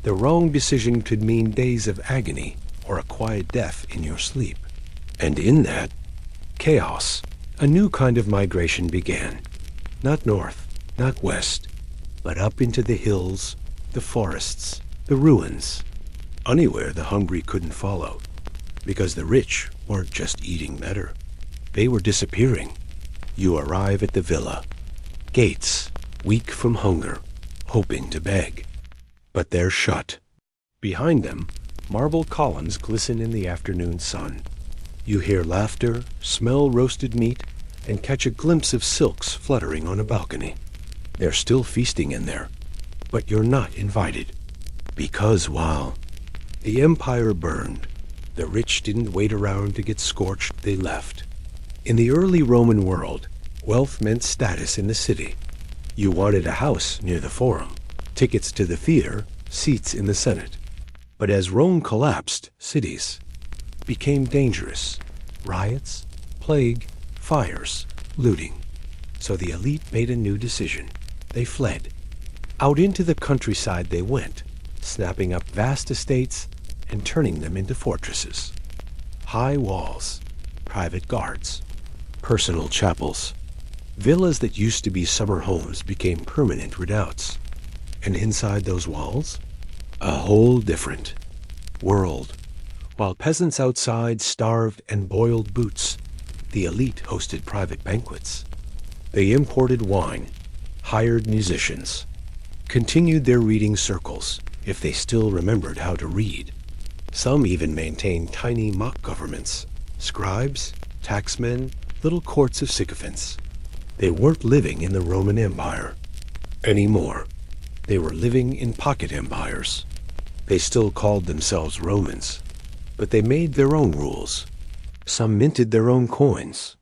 The wrong decision could mean days of agony or a quiet death in your sleep. And in that, chaos. A new kind of migration began. Not north, not west, but up into the hills, the forests, the ruins. Anywhere the hungry couldn't follow, because the rich weren't just eating better. They were disappearing. You arrive at the villa. Gates, weak from hunger, hoping to beg. But they're shut. Behind them, marble columns glisten in the afternoon sun. You hear laughter, smell roasted meat, and catch a glimpse of silks fluttering on a balcony. They're still feasting in there, but you're not invited. Because while the empire burned, the rich didn't wait around to get scorched, they left. In the early Roman world, wealth meant status in the city. You wanted a house near the Forum, tickets to the theater, seats in the Senate. But as Rome collapsed, cities became dangerous. Riots, plague, fires, looting. So the elite made a new decision. They fled. Out into the countryside they went, snapping up vast estates and turning them into fortresses. High walls, private guards, personal chapels. Villas that used to be summer homes became permanent redoubts. And inside those walls, a whole different world. While peasants outside starved and boiled boots, the elite hosted private banquets. They imported wine, hired musicians, continued their reading circles if they still remembered how to read. Some even maintained tiny mock governments, scribes, taxmen, little courts of sycophants. They weren't living in the Roman Empire anymore. They were living in pocket empires. They still called themselves Romans, but they made their own rules. Some minted their own coins.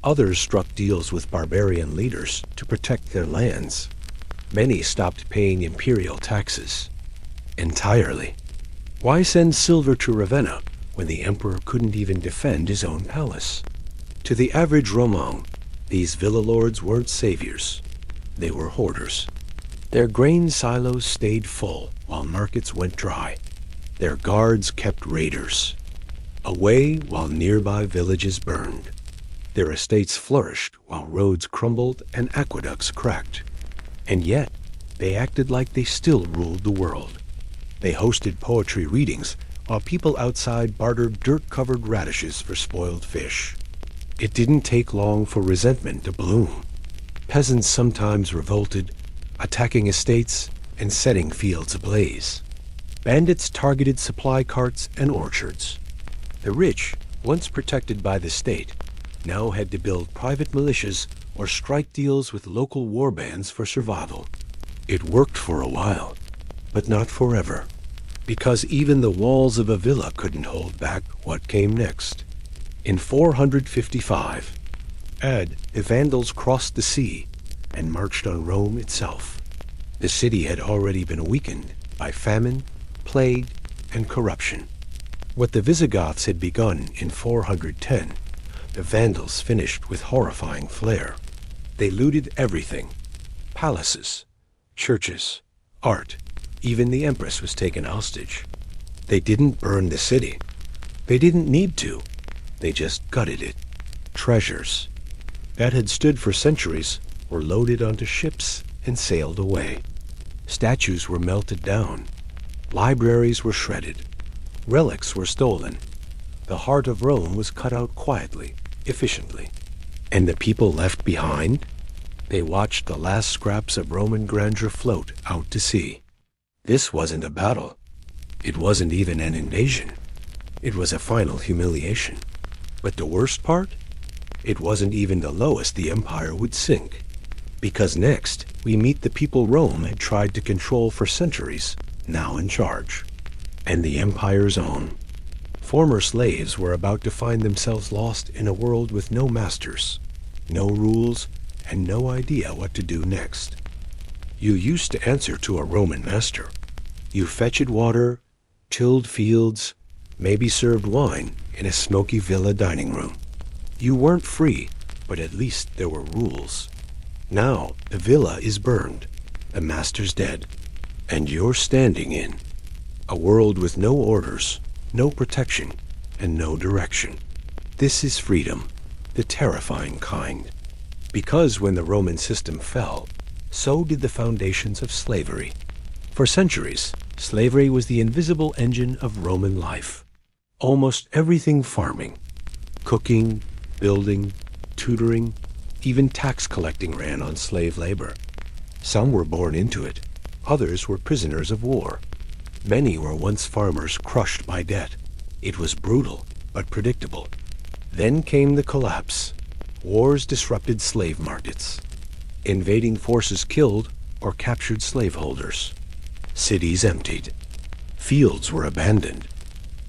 Others struck deals with barbarian leaders to protect their lands. Many stopped paying imperial taxes entirely. Why send silver to Ravenna when the emperor couldn't even defend his own palace? To the average Roman, these villa lords weren't saviors. They were hoarders. Their grain silos stayed full while markets went dry. Their guards kept raiders away while nearby villages burned. Their estates flourished while roads crumbled and aqueducts cracked. And yet, they acted like they still ruled the world. They hosted poetry readings while people outside bartered dirt-covered radishes for spoiled fish. It didn't take long for resentment to bloom. Peasants sometimes revolted, attacking estates and setting fields ablaze. Bandits targeted supply carts and orchards. The rich, once protected by the state, now had to build private militias or strike deals with local war bands for survival. It worked for a while, but not forever, because even the walls of a villa couldn't hold back what came next. In 455, the Vandals crossed the sea and marched on Rome itself. The city had already been weakened by famine, plague, and corruption. What the Visigoths had begun in 410, the Vandals finished with horrifying flair. They looted everything: palaces, churches, art. Even the empress was taken hostage. They didn't burn the city. They didn't need to. They just gutted it. Treasures that had stood for centuries were loaded onto ships and sailed away. Statues were melted down. Libraries were shredded. Relics were stolen. The heart of Rome was cut out quietly, efficiently. And the people left behind? They watched the last scraps of Roman grandeur float out to sea. This wasn't a battle. It wasn't even an invasion. It was a final humiliation. But the worst part? It wasn't even the lowest the empire would sink. Because next, we meet the people Rome had tried to control for centuries, now in charge. And the empire's own. Former slaves were about to find themselves lost in a world with no masters, no rules, and no idea what to do next. You used to answer to a Roman master. You fetched water, tilled fields, maybe served wine in a smoky villa dining room. You weren't free, but at least there were rules. Now the villa is burned, the master's dead, and you're standing in a world with no orders, no protection, and no direction. This is freedom, the terrifying kind. Because when the Roman system fell, so did the foundations of slavery. For centuries, slavery was the invisible engine of Roman life. Almost everything farming, cooking, building, tutoring, even tax collecting ran on slave labor. Some were born into it. Others were prisoners of war. Many were once farmers crushed by debt. It was brutal, but predictable. Then came the collapse. Wars disrupted slave markets. Invading forces killed or captured slaveholders. Cities emptied. Fields were abandoned.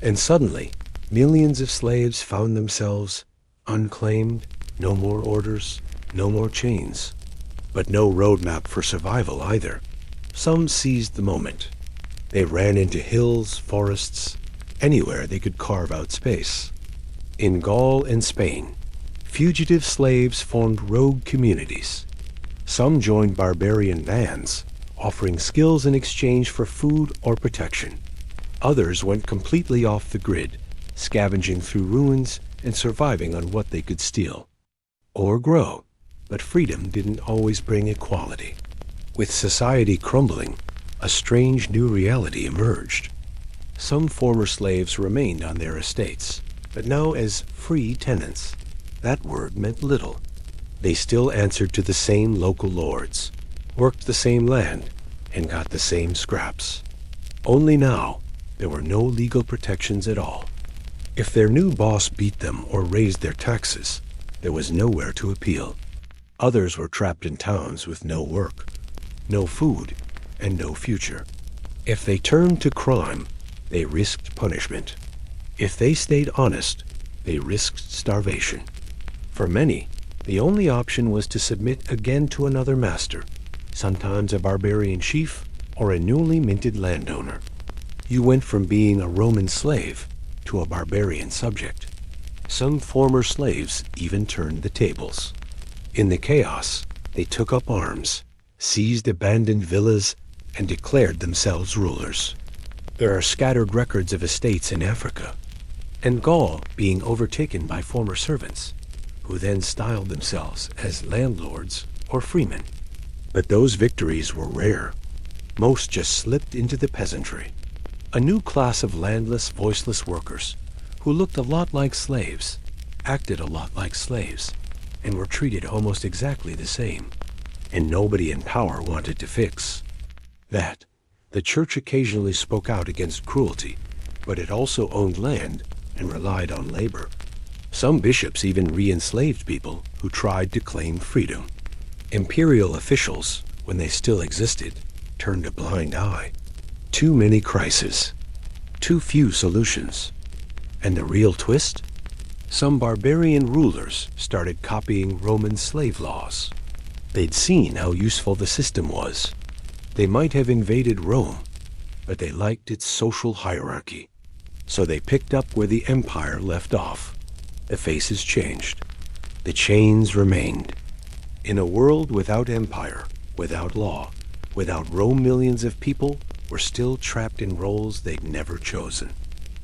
And suddenly, millions of slaves found themselves unclaimed, no more orders, no more chains. But no roadmap for survival either. Some seized the moment. They ran into hills, forests, anywhere they could carve out space. In Gaul and Spain, fugitive slaves formed rogue communities. Some joined barbarian bands, offering skills in exchange for food or protection. Others went completely off the grid, scavenging through ruins and surviving on what they could steal or grow. But freedom didn't always bring equality. With society crumbling, a strange new reality emerged. Some former slaves remained on their estates, but now as free tenants. That word meant little. They still answered to the same local lords, worked the same land, and got the same scraps. Only now, there were no legal protections at all. If their new boss beat them or raised their taxes, there was nowhere to appeal. Others were trapped in towns with no work, no food, and no future. If they turned to crime, they risked punishment. If they stayed honest, they risked starvation. For many, the only option was to submit again to another master, sometimes a barbarian chief or a newly minted landowner. You went from being a Roman slave to a barbarian subject. Some former slaves even turned the tables. In the chaos, they took up arms, seized abandoned villas, and declared themselves rulers. There are scattered records of estates in Africa, and Gaul being overtaken by former servants, who then styled themselves as landlords or freemen. But those victories were rare. Most just slipped into the peasantry, a new class of landless, voiceless workers who looked a lot like slaves, acted a lot like slaves, and were treated almost exactly the same. And nobody in power wanted to fix that. The church occasionally spoke out against cruelty, but it also owned land and relied on labor. Some bishops even re-enslaved people who tried to claim freedom. Imperial officials, when they still existed, turned a blind eye. Too many crises, too few solutions. And the real twist? Some barbarian rulers started copying Roman slave laws. They'd seen how useful the system was. They might have invaded Rome, but they liked its social hierarchy. So they picked up where the empire left off. The faces changed. The chains remained. In a world without empire, without law, without Rome, millions of people were still trapped in roles they'd never chosen.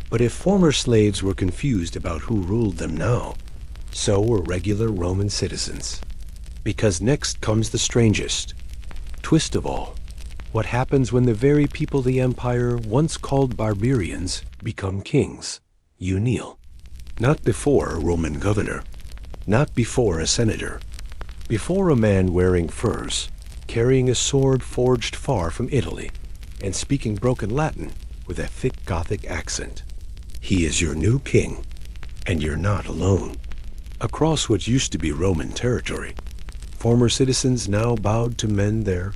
But if former slaves were confused about who ruled them now, so were regular Roman citizens. Because next comes the strangest twist of all. What happens when the very people the empire once called barbarians become kings? You kneel. Not before a Roman governor, not before a senator, before a man wearing furs, carrying a sword forged far from Italy, and speaking broken Latin with a thick Gothic accent. He is your new king, and you're not alone. Across what used to be Roman territory, former citizens now bowed to men their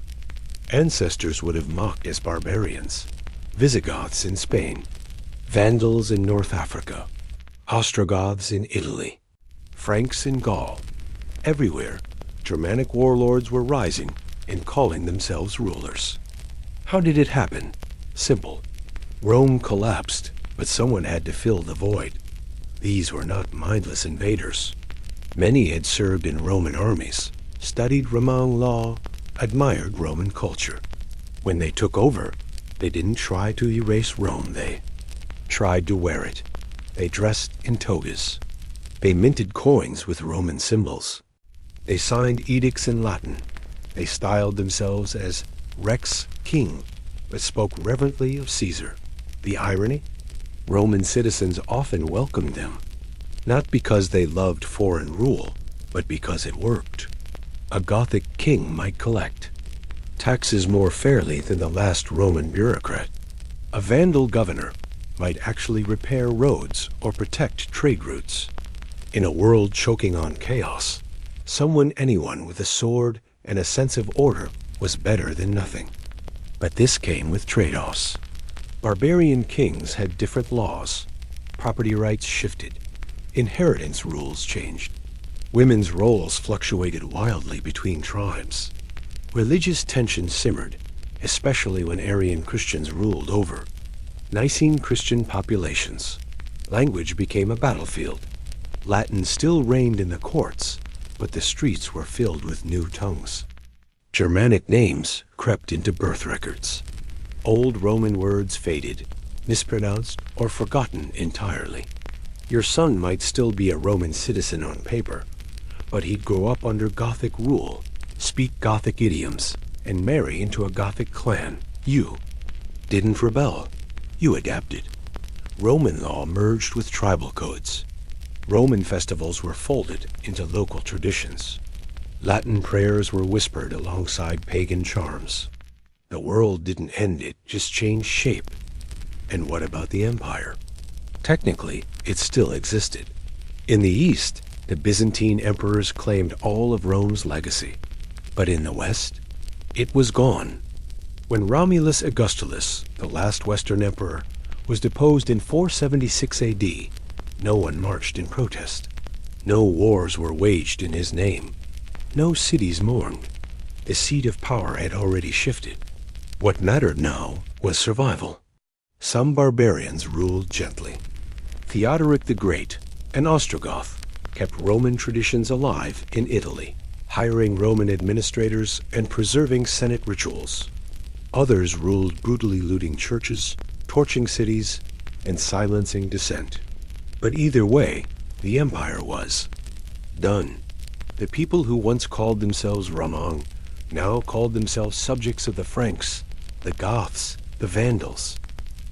ancestors would have mocked as barbarians. Visigoths in Spain, Vandals in North Africa, Ostrogoths in Italy, Franks in Gaul. Everywhere, Germanic warlords were rising and calling themselves rulers. How did it happen? Simple. Rome collapsed, but someone had to fill the void. These were not mindless invaders. Many had served in Roman armies, studied Roman law, admired Roman culture. When they took over, they didn't try to erase Rome, they tried to wear it. They dressed in togas. They minted coins with Roman symbols. They signed edicts in Latin. They styled themselves as Rex King, but spoke reverently of Caesar. The irony? Roman citizens often welcomed them, not because they loved foreign rule, but because it worked. A Gothic king might collect taxes more fairly than the last Roman bureaucrat. A Vandal governor might actually repair roads or protect trade routes. In a world choking on chaos, anyone with a sword and a sense of order was better than nothing. But this came with trade-offs. Barbarian kings had different laws. Property rights shifted. Inheritance rules changed. Women's roles fluctuated wildly between tribes. Religious tension simmered, especially when Arian Christians ruled over Nicene Christian populations. Language became a battlefield. Latin still reigned in the courts, but the streets were filled with new tongues. Germanic names crept into birth records. Old Roman words faded, mispronounced, or forgotten entirely. Your son might still be a Roman citizen on paper, but he'd grow up under Gothic rule, speak Gothic idioms, and marry into a Gothic clan. You didn't rebel. You adapted. Roman law merged with tribal codes. Roman festivals were folded into local traditions. Latin prayers were whispered alongside pagan charms. The world didn't end, it just changed shape. And what about the empire? Technically, it still existed. In the East, the Byzantine emperors claimed all of Rome's legacy. But in the West, it was gone. When Romulus Augustulus, the last Western emperor, was deposed in 476 AD, no one marched in protest. No wars were waged in his name. No cities mourned. The seat of power had already shifted. What mattered now was survival. Some barbarians ruled gently. Theodoric the Great, an Ostrogoth, kept Roman traditions alive in Italy, hiring Roman administrators and preserving Senate rituals. Others ruled brutally looting churches, torching cities, and silencing dissent. But either way, the empire was done. The people who once called themselves Romang now called themselves subjects of the Franks, the Goths, the Vandals.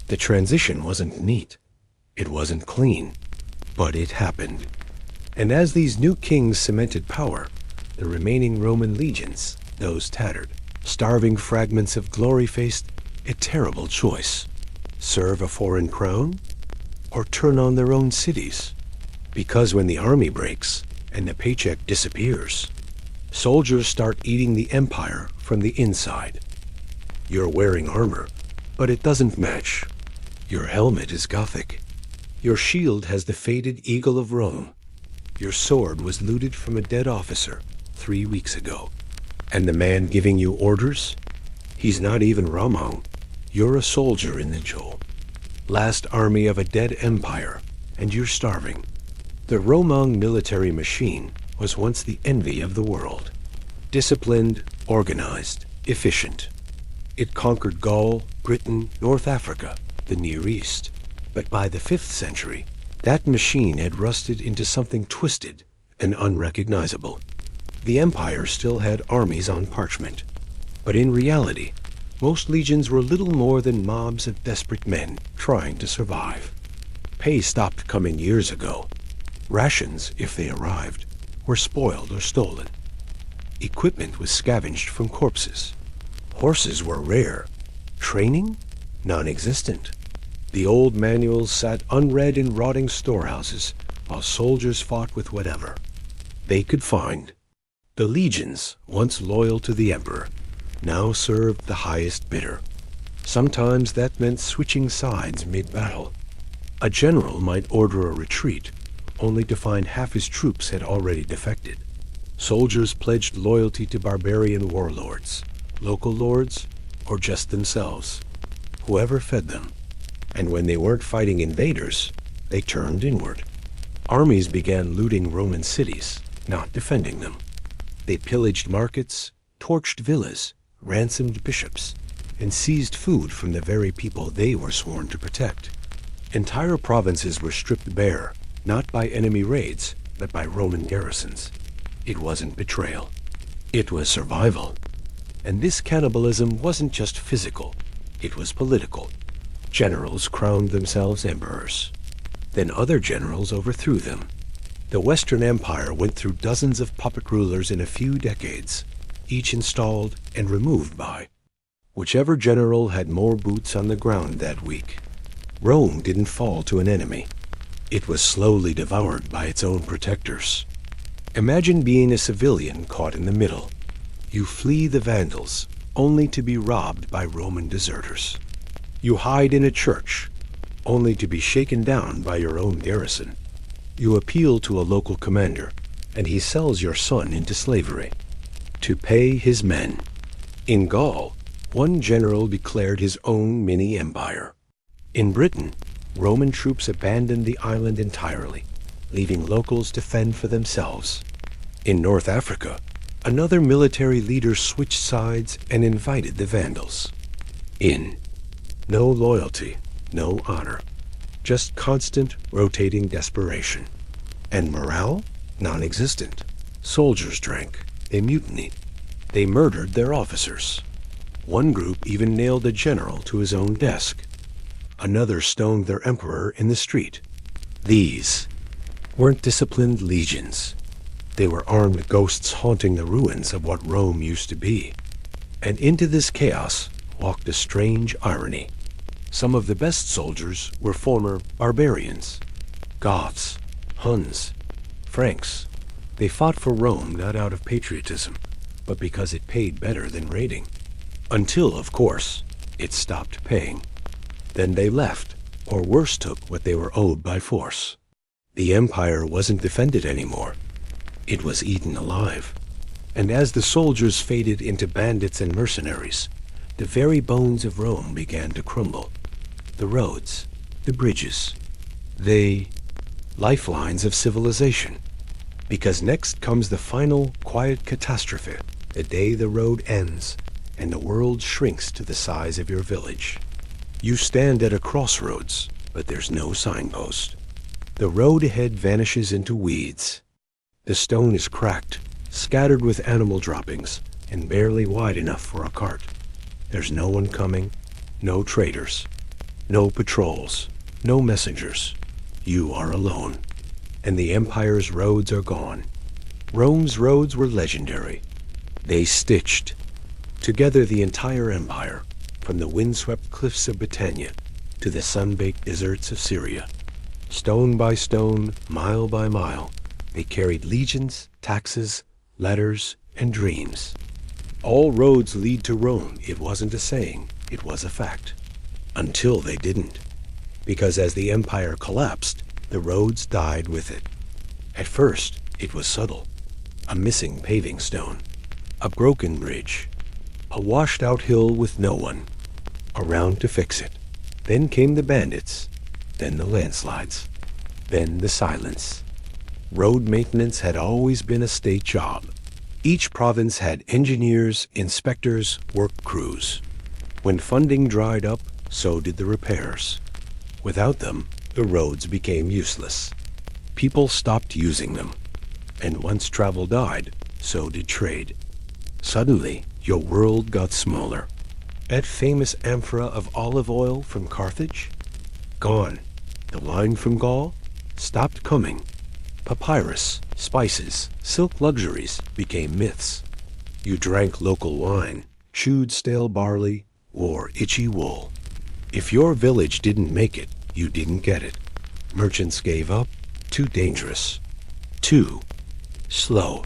The transition wasn't neat. It wasn't clean. But it happened. And as these new kings cemented power, the remaining Roman legions, those tattered, starving fragments of glory, faced a terrible choice. Serve a foreign crown or turn on their own cities? Because when the army breaks and the paycheck disappears, soldiers start eating the empire from the inside. You're wearing armor, but it doesn't match. Your helmet is Gothic. Your shield has the faded eagle of Rome. Your sword was looted from a dead officer 3 weeks ago. And the man giving you orders? He's not even Romang. You're a soldier in the Joel. Last army of a dead empire, and you're starving. The Romang military machine was once the envy of the world. Disciplined, organized, efficient. It conquered Gaul, Britain, North Africa, the Near East. But by the 5th century, that machine had rusted into something twisted and unrecognizable. The empire still had armies on parchment, but in reality, most legions were little more than mobs of desperate men trying to survive. Pay stopped coming years ago. Rations, if they arrived, were spoiled or stolen. Equipment was scavenged from corpses. Horses were rare. Training? Non-existent. The old manuals sat unread in rotting storehouses while soldiers fought with whatever they could find. The legions, once loyal to the emperor, now served the highest bidder. Sometimes that meant switching sides mid-battle. A general might order a retreat, only to find half his troops had already defected. Soldiers pledged loyalty to barbarian warlords, local lords, or just themselves, whoever fed them. And when they weren't fighting invaders, they turned inward. Armies began looting Roman cities, not defending them. They pillaged markets, torched villas, ransomed bishops, and seized food from the very people they were sworn to protect. Entire provinces were stripped bare, not by enemy raids, but by Roman garrisons. It wasn't betrayal. It was survival. And this cannibalism wasn't just physical, it was political. Generals crowned themselves emperors. Then other generals overthrew them. The Western Empire went through dozens of puppet rulers in a few decades, each installed and removed by whichever general had more boots on the ground that week. Rome didn't fall to an enemy. It was slowly devoured by its own protectors. Imagine being a civilian caught in the middle. You flee the Vandals, only to be robbed by Roman deserters. You hide in a church, only to be shaken down by your own garrison. You appeal to a local commander, and he sells your son into slavery to pay his men. In Gaul, one general declared his own mini-empire. In Britain, Roman troops abandoned the island entirely, leaving locals to fend for themselves. In North Africa, another military leader switched sides and invited the Vandals in. No loyalty, no honor, just constant rotating desperation. And morale? Non-existent. Soldiers drank, they mutinied, they murdered their officers. One group even nailed a general to his own desk. Another stoned their emperor in the street. These weren't disciplined legions. They were armed ghosts haunting the ruins of what Rome used to be. And into this chaos walked a strange irony. Some of the best soldiers were former barbarians. Goths, Huns, Franks. They fought for Rome not out of patriotism, but because it paid better than raiding. Until, of course, it stopped paying. Then they left, or worse took what they were owed by force. The empire wasn't defended anymore. It was eaten alive. And as the soldiers faded into bandits and mercenaries, the very bones of Rome began to crumble. The roads, the bridges, they lifelines of civilization. Because next comes the final quiet catastrophe, the day the road ends and the world shrinks to the size of your village. You stand at a crossroads, but there's no signpost. The road ahead vanishes into weeds. The stone is cracked, scattered with animal droppings, and barely wide enough for a cart. There's no one coming, no traders, no patrols, no messengers. You are alone. And the empire's roads are gone. Rome's roads were legendary. They stitched together the entire empire, from the windswept cliffs of Britannia to the sun-baked deserts of Syria. Stone by stone, mile by mile, they carried legions, taxes, letters, and dreams. All roads lead to Rome. It wasn't a saying, it was a fact. Until they didn't. Because as the empire collapsed, the roads died with it. At first, it was subtle. A missing paving stone, a broken bridge, a washed-out hill with no one around to fix it. Then came the bandits, then the landslides, then the silence. Road maintenance had always been a state job. Each province had engineers, inspectors, work crews. When funding dried up, so did the repairs. Without them, the roads became useless. People stopped using them. And once travel died, so did trade. Suddenly, your world got smaller. That famous amphora of olive oil from Carthage? Gone. The wine from Gaul? Stopped coming. Papyrus, spices, silk luxuries became myths. You drank local wine, chewed stale barley, wore itchy wool. If your village didn't make it, you didn't get it. Merchants gave up. Too dangerous. Too slow.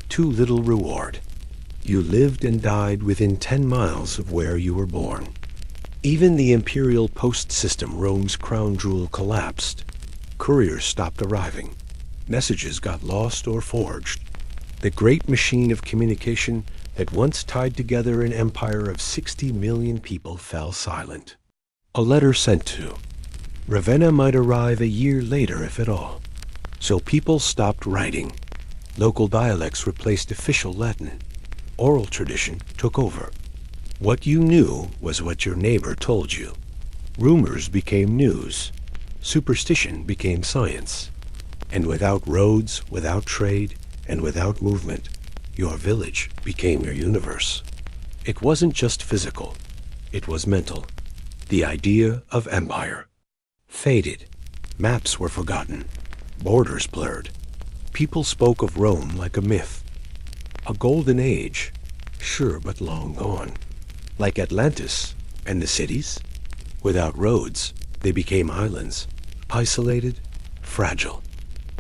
Too little reward. You lived and died within 10 miles of where you were born. Even the imperial post system, Rome's crown jewel, collapsed. Couriers stopped arriving. Messages got lost or forged. The great machine of communication that once tied together an empire of 60 million people fell silent. A letter sent to Ravenna might arrive a year later, if at all. So people stopped writing. Local dialects replaced official Latin. Oral tradition took over. What you knew was what your neighbor told you. Rumors became news. Superstition became science. And without roads, without trade, and without movement, your village became your universe. It wasn't just physical. It was mental. The idea of empire faded. Maps were forgotten. Borders blurred. People spoke of Rome like a myth. A golden age, sure, but long gone. Like Atlantis and the cities. Without roads, they became islands, isolated, fragile,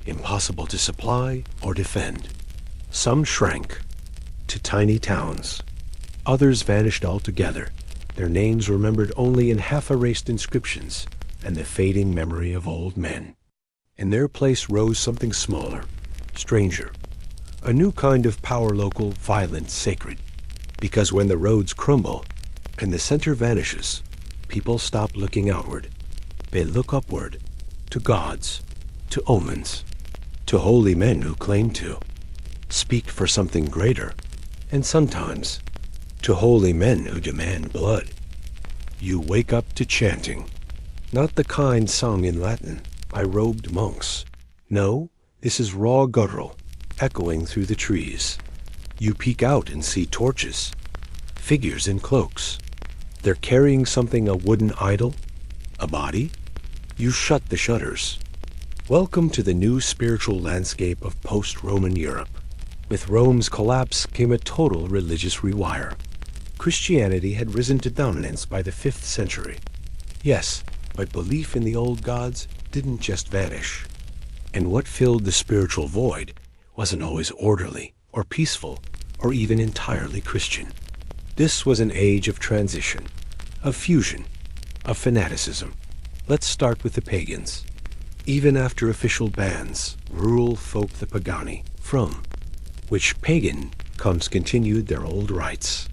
impossible to supply or defend. Some shrank to tiny towns. Others vanished altogether, their names remembered only in half-erased inscriptions and the fading memory of old men. In their place rose something smaller, stranger, a new kind of power, local, violent, sacred. Because when the roads crumble and the center vanishes, people stop looking outward. They look upward, to gods, to omens, to holy men who claim to speak for something greater, and sometimes to holy men who demand blood. You wake up to chanting, not the kind sung in Latin by robed monks. No, this is raw guttural, echoing through the trees. You peek out and see torches, figures in cloaks. They're carrying something, a wooden idol, a body. You shut the shutters. Welcome to the new spiritual landscape of post-Roman Europe. With Rome's collapse came a total religious rewire. Christianity had risen to dominance by the 5th century. Yes, but belief in the old gods didn't just vanish. And what filled the spiritual void wasn't always orderly or peaceful or even entirely Christian. This was an age of transition, of fusion, of fanaticism. Let's start with the pagans. Even after official bans, rural folk, the pagani, from which pagan comes continued their old rites.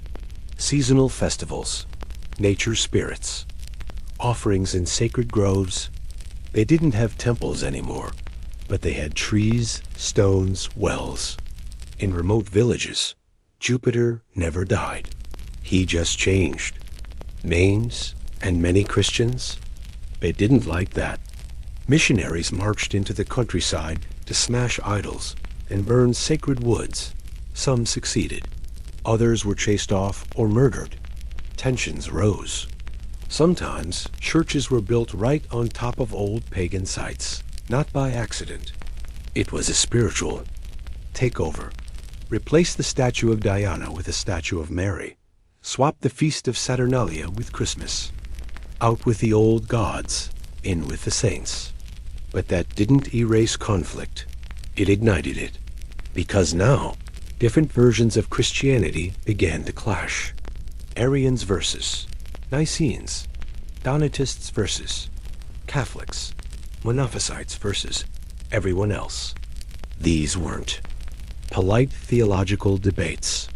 Seasonal festivals, nature spirits, offerings in sacred groves. They didn't have temples anymore, but they had trees, stones, wells. In remote villages, Jupiter never died. He just changed. Names and many Christians, they didn't like that. Missionaries marched into the countryside to smash idols and burn sacred woods. Some succeeded. Others were chased off or murdered. Tensions rose. Sometimes churches were built right on top of old pagan sites, not by accident. It was a spiritual takeover. Replace the statue of Diana with a statue of Mary. Swap the feast of Saturnalia with Christmas. Out with the old gods, in with the saints. But that didn't erase conflict. It ignited it. Because now, different versions of Christianity began to clash. Arians versus Nicenes, Donatists versus Catholics, Monophysites versus everyone else. These weren't polite theological debates.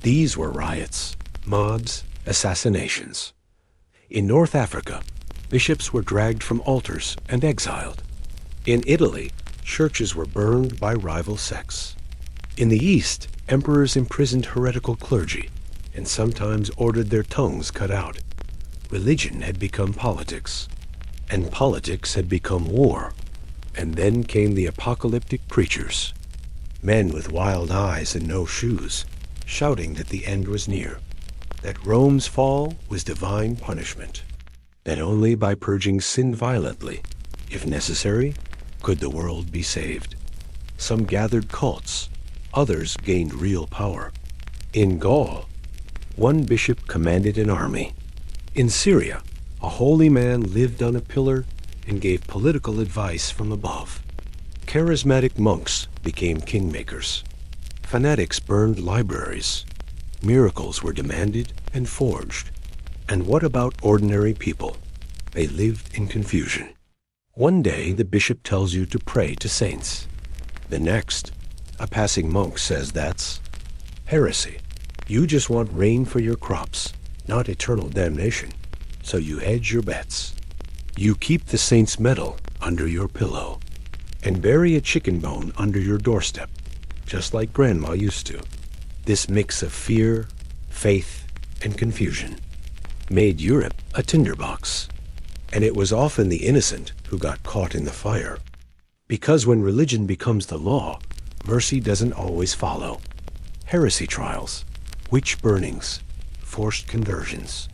These were riots, mobs, assassinations. In North Africa, bishops were dragged from altars and exiled. In Italy, churches were burned by rival sects. In the East, emperors imprisoned heretical clergy and sometimes ordered their tongues cut out. Religion had become politics, and politics had become war. And then came the apocalyptic preachers, men with wild eyes and no shoes, shouting that the end was near, that Rome's fall was divine punishment, that only by purging sin violently, if necessary, could the world be saved. Some gathered cults, others gained real power. In Gaul, one bishop commanded an army. In Syria, a holy man lived on a pillar and gave political advice from above. Charismatic monks became kingmakers. Fanatics burned libraries. Miracles were demanded and forged. And what about ordinary people? They lived in confusion. One day, the bishop tells you to pray to saints. The next, a passing monk says that's heresy. You just want rain for your crops, not eternal damnation. So you hedge your bets. You keep the saint's medal under your pillow and bury a chicken bone under your doorstep, just like Grandma used to. This mix of fear, faith, and confusion made Europe a tinderbox. And it was often the innocent who got caught in the fire. Because when religion becomes the law, mercy doesn't always follow. Heresy trials, witch burnings, forced conversions,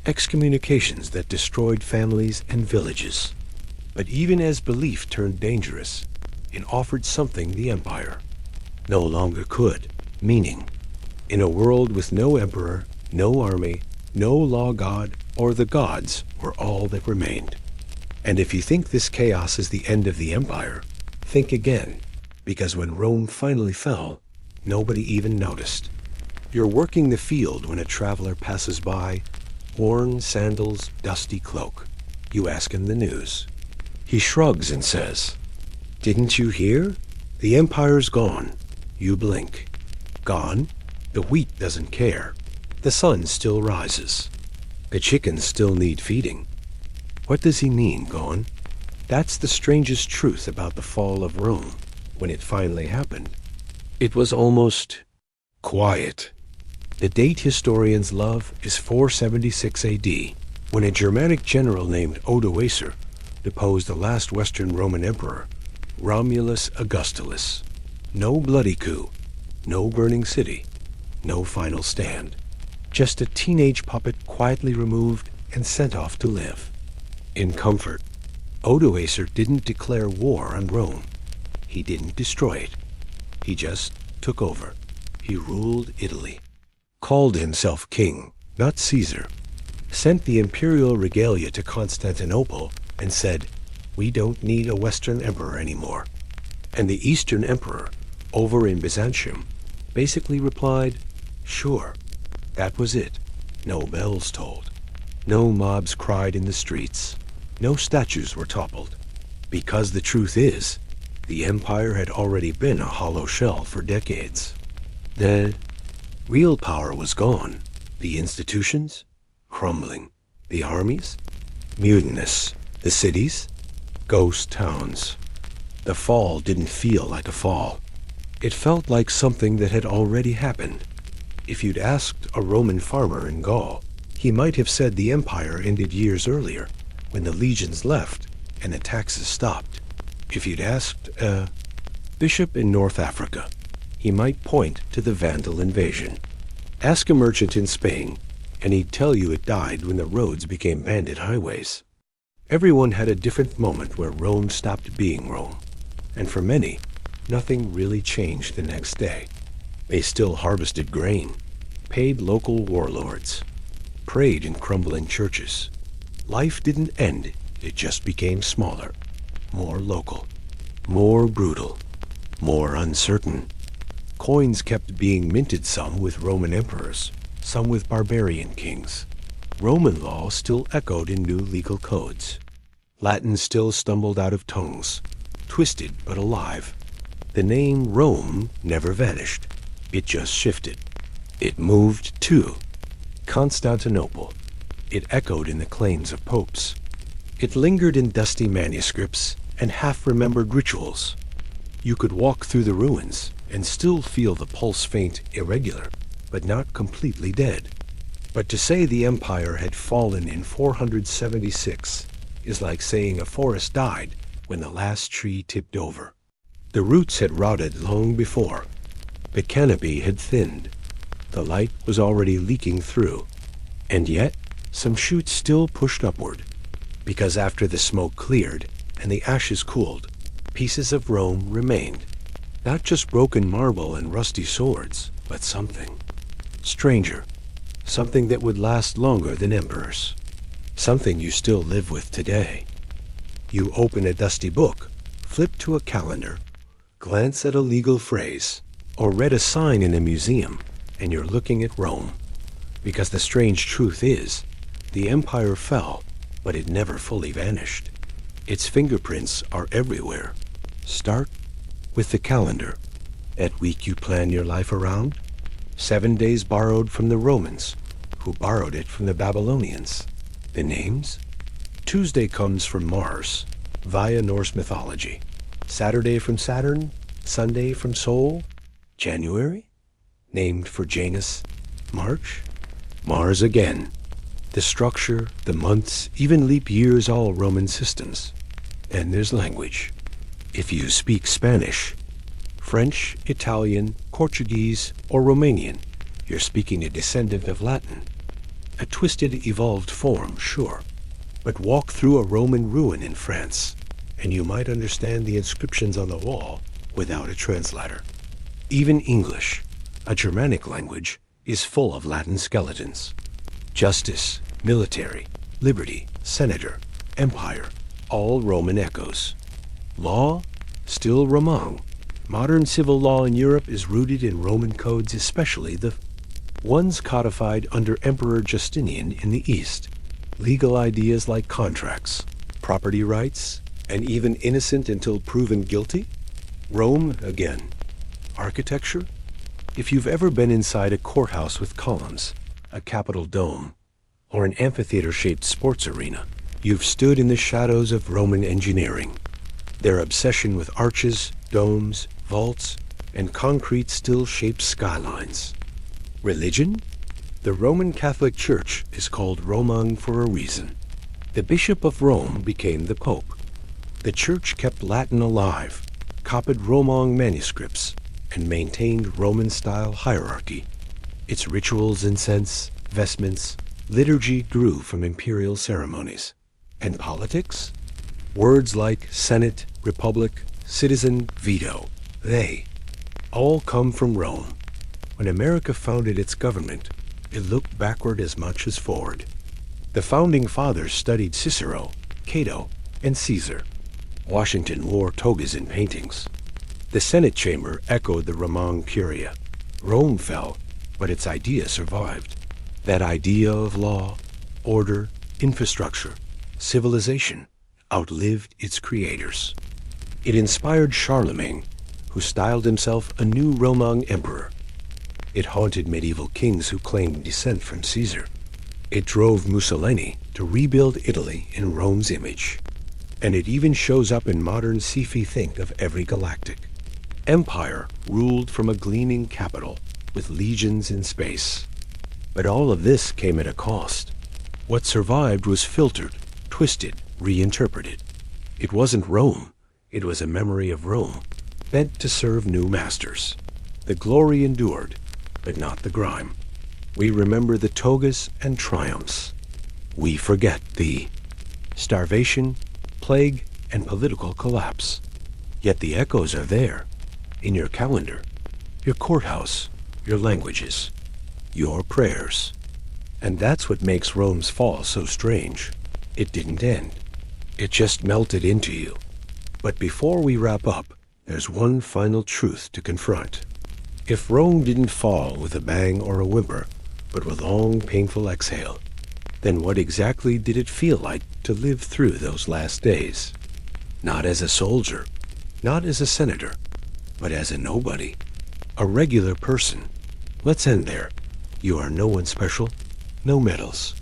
excommunications that destroyed families and villages. But even as belief turned dangerous, it offered something the empire no longer could, meaning, in a world with no emperor, no army, no law god, or the gods were all that remained. And if you think this chaos is the end of the empire, think again, because when Rome finally fell, nobody even noticed. You're working the field when a traveler passes by, worn sandals, dusty cloak. You ask him the news. He shrugs and says, "Didn't you hear? The empire's gone." You blink. Gone? The wheat doesn't care. The sun still rises. The chickens still need feeding. What does he mean, gone? That's the strangest truth about the fall of Rome. when it finally happened, it was almost quiet. The date historians love is 476 AD, when a Germanic general named Odoacer deposed the last Western Roman emperor, Romulus Augustulus. No bloody coup, no burning city, no final stand. Just a teenage puppet quietly removed and sent off to live. In comfort, Odoacer didn't declare war on Rome. He didn't destroy it. He just took over. He ruled Italy. Called himself king, not Caesar. Sent the imperial regalia to Constantinople and said, "We don't need a Western emperor anymore." And the Eastern emperor, over in Byzantium, basically replied, "Sure." That was it. No bells tolled. No mobs cried in the streets. No statues were toppled. Because the truth is, the empire had already been a hollow shell for decades. The real power was gone. The institutions, crumbling. The armies, mutinous. The cities, ghost towns. The fall didn't feel like a fall. It felt like something that had already happened. If you'd asked a Roman farmer in Gaul, he might have said the empire ended years earlier, when the legions left and the taxes stopped. If you'd asked a bishop in North Africa, he might point to the Vandal invasion. Ask a merchant in Spain, and he'd tell you it died when the roads became bandit highways. Everyone had a different moment where Rome stopped being Rome, and for many, nothing really changed the next day. They still harvested grain, paid local warlords, prayed in crumbling churches. Life didn't end, it just became smaller, more local, more brutal, more uncertain. Coins kept being minted, some with Roman emperors, some with barbarian kings. Roman law still echoed in new legal codes. Latin still stumbled out of tongues, twisted but alive. The name Rome never vanished. It just shifted. It moved to Constantinople. It echoed in the claims of popes. It lingered in dusty manuscripts and half-remembered rituals. You could walk through the ruins and still feel the pulse faint, irregular, but not completely dead. But to say the empire had fallen in 476 is like saying a forest died when the last tree tipped over. The roots had rotted long before. The canopy had thinned. The light was already leaking through. And yet, some shoots still pushed upward. Because after the smoke cleared and the ashes cooled, pieces of Rome remained. Not just broken marble and rusty swords, but something stranger. Something that would last longer than emperors. Something you still live with today. You open a dusty book, flip to a calendar, glance at a legal phrase, or read a sign in a museum, and you're looking at Rome. Because the strange truth is, the empire fell, but it never fully vanished. Its fingerprints are everywhere. Start with the calendar. At week you plan your life around. 7 days borrowed from the Romans, who borrowed it from the Babylonians. The names? Tuesday comes from Mars, via Norse mythology. Saturday from Saturn, Sunday from Sol. January? Named for Janus. March? Mars again. The structure, the months, even leap years, all Roman systems. And there's language. If you speak Spanish, French, Italian, Portuguese, or Romanian, you're speaking a descendant of Latin. A twisted, evolved form, sure. But walk through a Roman ruin in France, and you might understand the inscriptions on the wall without a translator. Even English, a Germanic language, is full of Latin skeletons. Justice, military, liberty, senator, empire, all Roman echoes. Law, still Roman. Modern civil law in Europe is rooted in Roman codes, especially the ones codified under Emperor Justinian in the East. Legal ideas like contracts, property rights, and even innocent until proven guilty. Rome again. Architecture? If you've ever been inside a courthouse with columns, a Capitol dome, or an amphitheater-shaped sports arena, you've stood in the shadows of Roman engineering. Their obsession with arches, domes, vaults, and concrete still shaped skylines. Religion? The Roman Catholic Church is called Romang for a reason. The Bishop of Rome became the Pope. The Church kept Latin alive, copied Romang manuscripts, and maintained Roman-style hierarchy. Its rituals, incense, vestments, liturgy grew from imperial ceremonies. And politics? Words like Senate, Republic, citizen, veto, they all come from Rome. When America founded its government, it looked backward as much as forward. The founding fathers studied Cicero, Cato, and Caesar. Washington wore togas in paintings. The Senate chamber echoed the Romang Curia. Rome fell, but its idea survived. That idea of law, order, infrastructure, civilization outlived its creators. It inspired Charlemagne, who styled himself a new Romang emperor. It haunted medieval kings who claimed descent from Caesar. It drove Mussolini to rebuild Italy in Rome's image. And it even shows up in modern sci-fi think of every galactic. Empire ruled from a gleaming capital with legions in space. But all of this came at a cost. What survived was filtered, twisted, reinterpreted. It wasn't Rome. It was a memory of Rome, bent to serve new masters. The glory endured, but not the grime. We remember the togas and triumphs. We forget the starvation, plague, and political collapse. Yet the echoes are there, in your calendar, your courthouse, your languages, your prayers. And that's what makes Rome's fall so strange. It didn't end. It just melted into you. But before we wrap up, there's one final truth to confront. If Rome didn't fall with a bang or a whimper, but with a long, painful exhale, then what exactly did it feel like to live through those last days? Not as a soldier, not as a senator, but as a nobody, a regular person. Let's end there. You are no one special, no medals,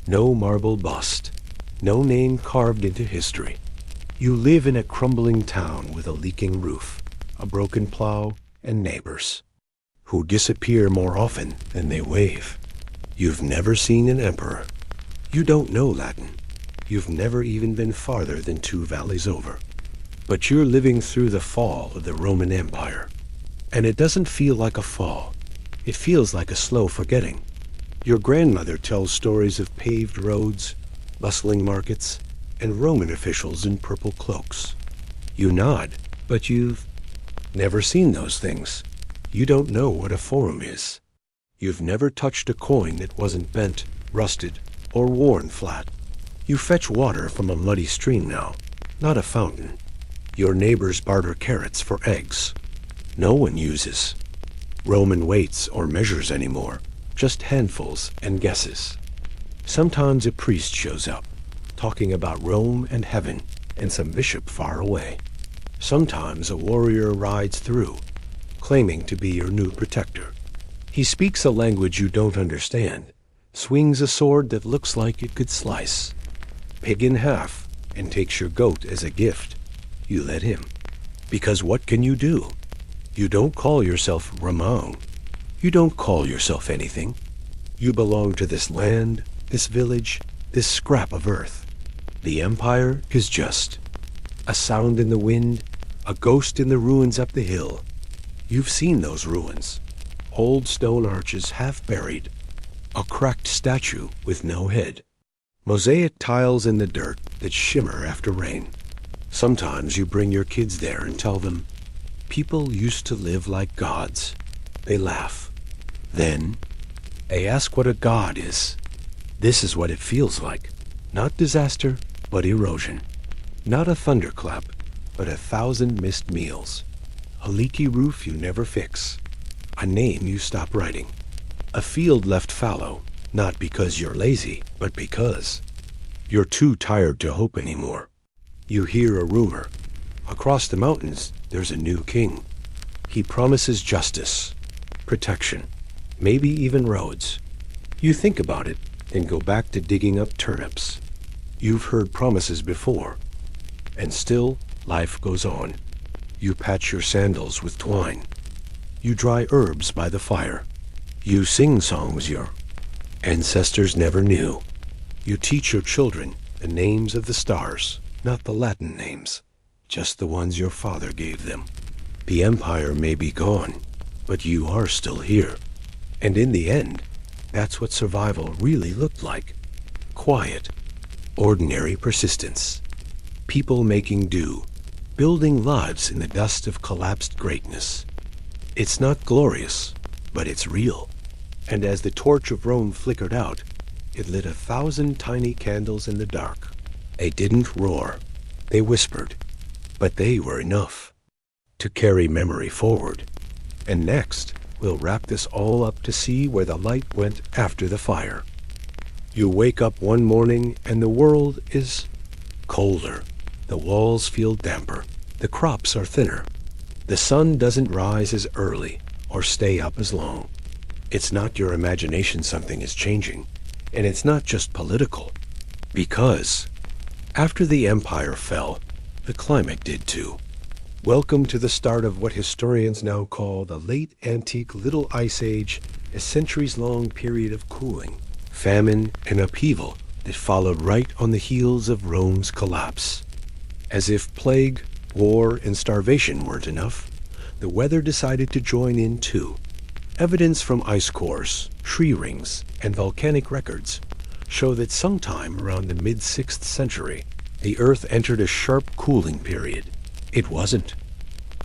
no marble bust, no name carved into history. You live in a crumbling town with a leaking roof, a broken plow, and neighbors who disappear more often than they wave. You've never seen an emperor. You don't know Latin. You've never even been farther than 2 valleys over. But you're living through the fall of the Roman Empire. And it doesn't feel like a fall. It feels like a slow forgetting. Your grandmother tells stories of paved roads, bustling markets, and Roman officials in purple cloaks. You nod, but you've never seen those things. You don't know what a forum is. You've never touched a coin that wasn't bent, rusted, or worn flat. You fetch water from a muddy stream now, not a fountain. Your neighbors barter carrots for eggs. No one uses Roman weights or measures anymore, just handfuls and guesses. Sometimes a priest shows up, talking about Rome and heaven and some bishop far away. Sometimes a warrior rides through, claiming to be your new protector. He speaks a language you don't understand, swings a sword that looks like it could slice pig in half, and takes your goat as a gift. You let him. Because what can you do? You don't call yourself Romang. You don't call yourself anything. You belong to this land, this village, this scrap of earth. The empire is just a sound in the wind, a ghost in the ruins up the hill. You've seen those ruins. Old stone arches half buried, a cracked statue with no head, mosaic tiles in the dirt that shimmer after rain. Sometimes you bring your kids there and tell them, people used to live like gods. They laugh. Then they ask what a god is. This is what it feels like. Not disaster, but erosion. Not a thunderclap, but 1,000 missed meals. A leaky roof you never fix. A name you stop writing. A field left fallow, not because you're lazy, but because you're too tired to hope anymore. You hear a rumor. Across the mountains, there's a new king. He promises justice, protection, maybe even roads. You think about it, then go back to digging up turnips. You've heard promises before, and still life goes on. You patch your sandals with twine. You dry herbs by the fire. You sing songs your ancestors never knew. You teach your children the names of the stars, not the Latin names, just the ones your father gave them. The empire may be gone, but you are still here. And in the end, that's what survival really looked like. Quiet, ordinary persistence. People making do, building lives in the dust of collapsed greatness. It's not glorious, but it's real. And as the torch of Rome flickered out, it lit 1,000 tiny candles in the dark. They didn't roar. They whispered. But they were enough to carry memory forward. And next, we'll wrap this all up to see where the light went after the fire. You wake up one morning and the world is colder. The walls feel damper. The crops are thinner. The sun doesn't rise as early or stay up as long. It's not your imagination something is changing. And it's not just political. Because after the empire fell, the climate did too. Welcome to the start of what historians now call the late antique Little Ice Age, a centuries-long period of cooling, famine, and upheaval that followed right on the heels of Rome's collapse. As if plague, war, and starvation weren't enough, the weather decided to join in too. Evidence from ice cores, tree rings, and volcanic records show that sometime around the mid-6th century, the Earth entered a sharp cooling period. It wasn't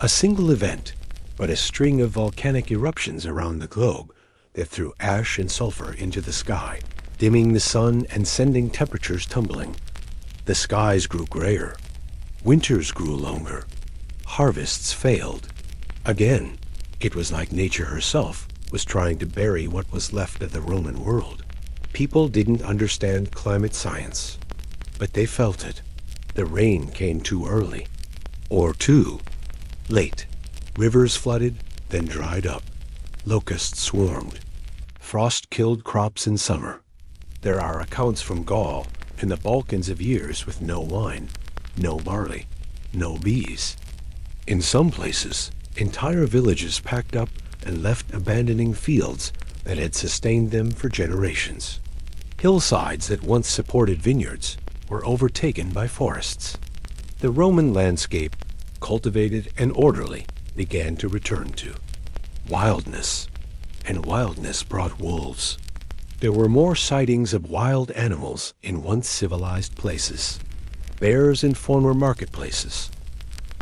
a single event, but a string of volcanic eruptions around the globe that threw ash and sulfur into the sky, dimming the sun and sending temperatures tumbling. The skies grew grayer. Winters grew longer. Harvests failed. Again, it was like nature herself was trying to bury what was left of the Roman world. People didn't understand climate science, but they felt it. The rain came too early. Or too late. Rivers flooded, then dried up. Locusts swarmed. Frost killed crops in summer. There are accounts from Gaul and the Balkans of years with no wine, no barley, no bees. In some places, entire villages packed up and left abandoning fields that had sustained them for generations. Hillsides that once supported vineyards were overtaken by forests. The Roman landscape, cultivated and orderly, began to return to wildness, and wildness brought wolves. There were more sightings of wild animals in once civilized places. Bears in former marketplaces.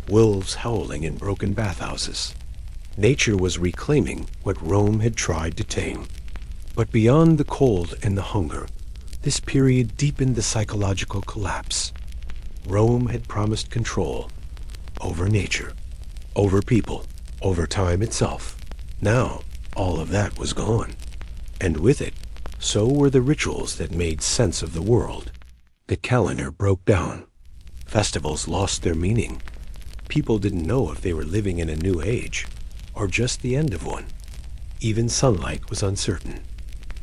Wolves howling in broken bathhouses. Nature was reclaiming what Rome had tried to tame. But beyond the cold and the hunger, this period deepened the psychological collapse. Rome had promised control over nature, over people, over time itself. Now, all of that was gone. And with it, so were the rituals that made sense of the world. The calendar broke down. Festivals lost their meaning. People didn't know if they were living in a new age, or just the end of one. Even sunlight was uncertain.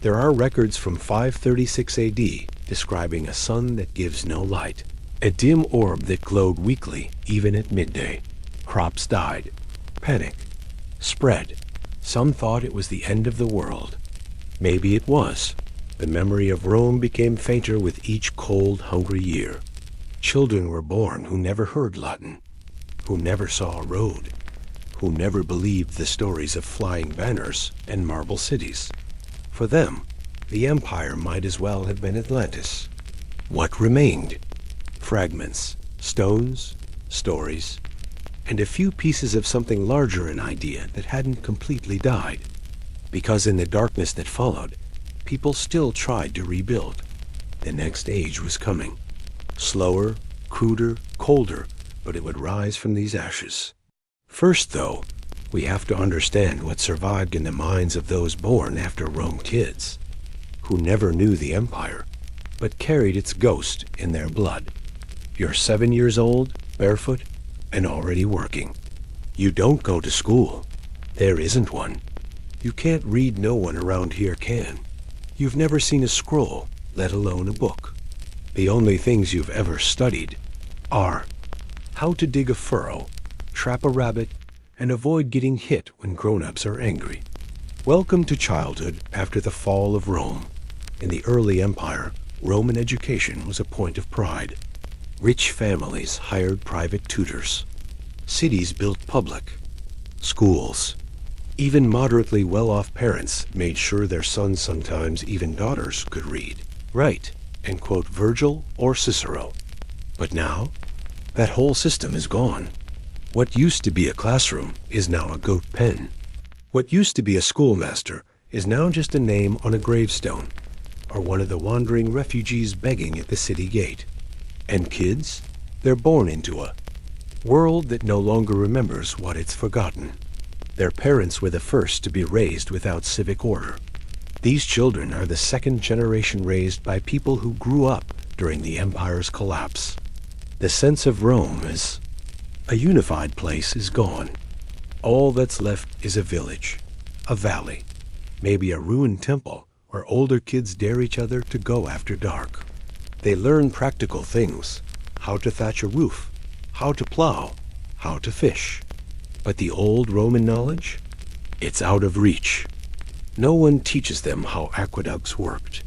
There are records from 536 AD describing a sun that gives no light, a dim orb that glowed weakly even at midday. Crops died. Panic spread. Some thought it was the end of the world. Maybe it was. The memory of Rome became fainter with each cold, hungry year. Children were born who never heard Latin, who never saw a road, who never believed the stories of flying banners and marble cities. For them, the empire might as well have been Atlantis. What remained? Fragments, stones, stories, and a few pieces of something larger in idea that hadn't completely died. Because in the darkness that followed, people still tried to rebuild. The next age was coming. Slower, cruder, colder, but it would rise from these ashes. First, though, we have to understand what survived in the minds of those born after Rome kids, who never knew the empire, but carried its ghost in their blood. You're 7 years old, barefoot, and already working. You don't go to school. There isn't one. You can't read. No one around here can. You've never seen a scroll, let alone a book. The only things you've ever studied are how to dig a furrow, trap a rabbit, and avoid getting hit when grown-ups are angry. Welcome to childhood after the fall of Rome. In the early empire, Roman education was a point of pride. Rich families hired private tutors. Cities built public schools. Even moderately well-off parents made sure their sons, sometimes even daughters, could read, write, and quote Virgil or Cicero. But now, that whole system is gone. What used to be a classroom is now a goat pen. What used to be a schoolmaster is now just a name on a gravestone, or one of the wandering refugees begging at the city gate. And kids, they're born into a world that no longer remembers what it's forgotten. Their parents were the first to be raised without civic order. These children are the second generation raised by people who grew up during the empire's collapse. The sense of Rome as a unified place is gone. All that's left is a village, a valley, maybe a ruined temple where older kids dare each other to go after dark. They learn practical things, how to thatch a roof, how to plow, how to fish. But the old Roman knowledge? It's out of reach. No one teaches them how aqueducts worked.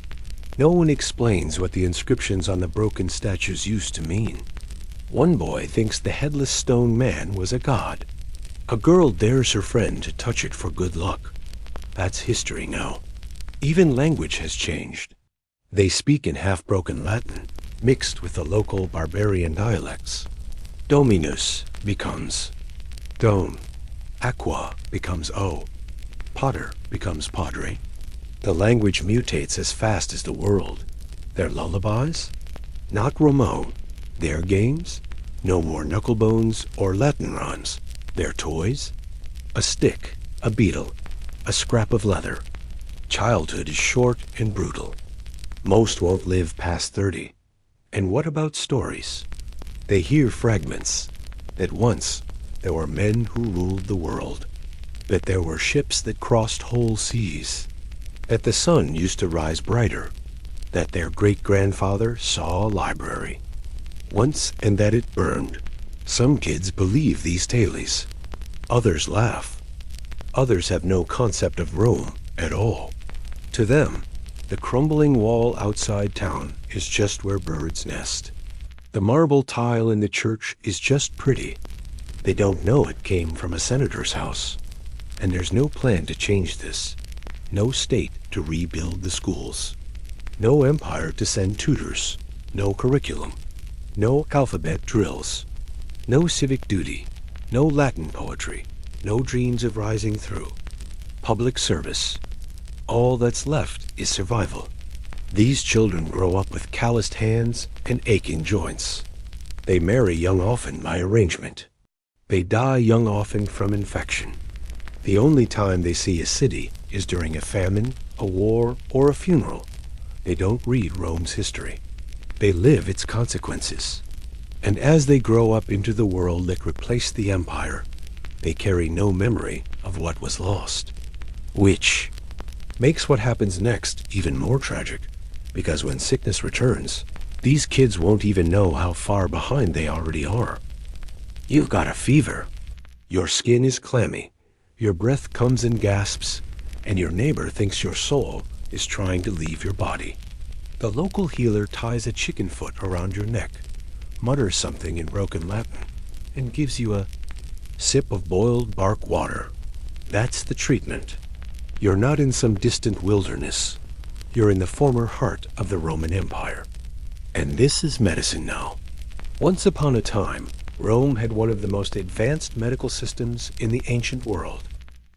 No one explains what the inscriptions on the broken statues used to mean. One boy thinks the headless stone man was a god. A girl dares her friend to touch it for good luck. That's history now. Even language has changed. They speak in half-broken Latin, mixed with the local barbarian dialects. Dominus becomes dome. Aqua becomes O. Potter becomes padre. The language mutates as fast as the world. Their lullabies? Not Romo. Their games? No more knucklebones or Latin rhymes. Their toys? A stick, a beetle, a scrap of leather. Childhood is short and brutal. Most won't live past 30. And what about stories? They hear fragments that once there were men who ruled the world, that there were ships that crossed whole seas, that the sun used to rise brighter, that their great-grandfather saw a library once and that it burned. Some kids believe these tales. Others laugh. Others have no concept of Rome at all. To them, the crumbling wall outside town is just where birds nest. The marble tile in the church is just pretty. They don't know it came from a senator's house. And there's no plan to change this. No state to rebuild the schools. No empire to send tutors. No curriculum. No alphabet drills. No civic duty. No Latin poetry. No dreams of rising through. Public service. All that's left is survival. These children grow up with calloused hands and aching joints. They marry young often by arrangement. They die young often from infection. The only time they see a city is during a famine, a war, or a funeral. They don't read Rome's history. They live its consequences. And as they grow up into the world that replaced the empire, they carry no memory of what was lost. Which makes what happens next even more tragic, because when sickness returns, these kids won't even know how far behind they already are. You've got a fever. Your skin is clammy. Your breath comes in gasps, and your neighbor thinks your soul is trying to leave your body. The local healer ties a chicken foot around your neck, mutters something in broken Latin, and gives you a sip of boiled bark water. That's the treatment. You're not in some distant wilderness. You're in the former heart of the Roman Empire. And this is medicine now. Once upon a time, Rome had one of the most advanced medical systems in the ancient world.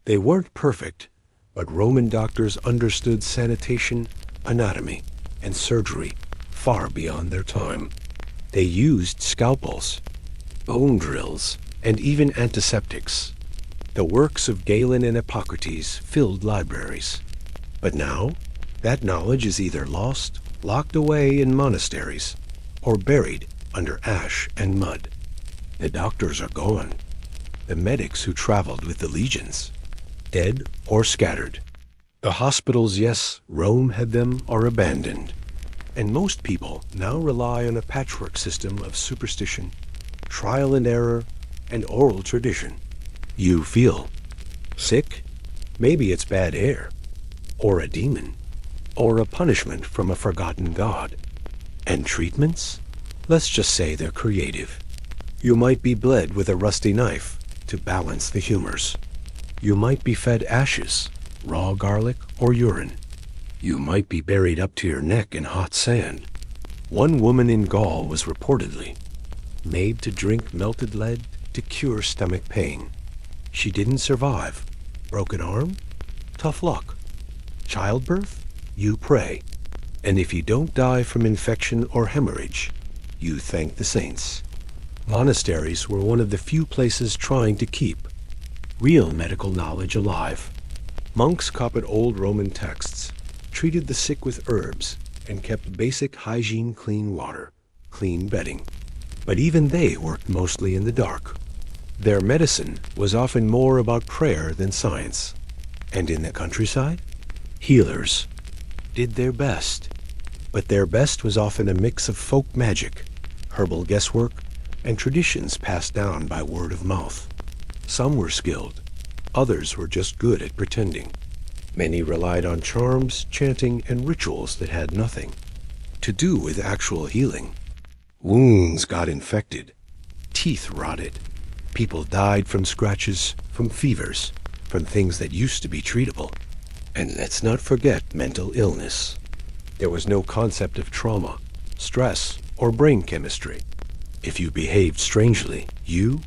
They weren't perfect, but Roman doctors understood sanitation, anatomy, and surgery far beyond their time. They used scalpels, bone drills, and even antiseptics. The works of Galen and Hippocrates filled libraries. But now, that knowledge is either lost, locked away in monasteries, or buried under ash and mud. The doctors are gone. The medics who traveled with the legions, dead or scattered. The hospitals, yes, Rome had them, are abandoned. And most people now rely on a patchwork system of superstition, trial and error, and oral tradition. You feel sick? Maybe it's bad air, or a demon, or a punishment from a forgotten god. And treatments? Let's just say they're creative. You might be bled with a rusty knife to balance the humors. You might be fed ashes, raw garlic, or urine. You might be buried up to your neck in hot sand. One woman in Gaul was reportedly made to drink melted lead to cure stomach pain. She didn't survive. Broken arm? Tough luck. Childbirth? You pray. And if you don't die from infection or hemorrhage, you thank the saints. Monasteries were one of the few places trying to keep real medical knowledge alive. Monks copied old Roman texts, treated the sick with herbs, and kept basic hygiene, clean water, clean bedding. But even they worked mostly in the dark. Their medicine was often more about prayer than science. And in the countryside, healers did their best. But their best was often a mix of folk magic, herbal guesswork, and traditions passed down by word of mouth. Some were skilled, others were just good at pretending. Many relied on charms, chanting, and rituals that had nothing to do with actual healing. Wounds got infected, teeth rotted, people died from scratches, from fevers, from things that used to be treatable. And let's not forget mental illness. There was no concept of trauma, stress, or brain chemistry. If you behaved strangely, you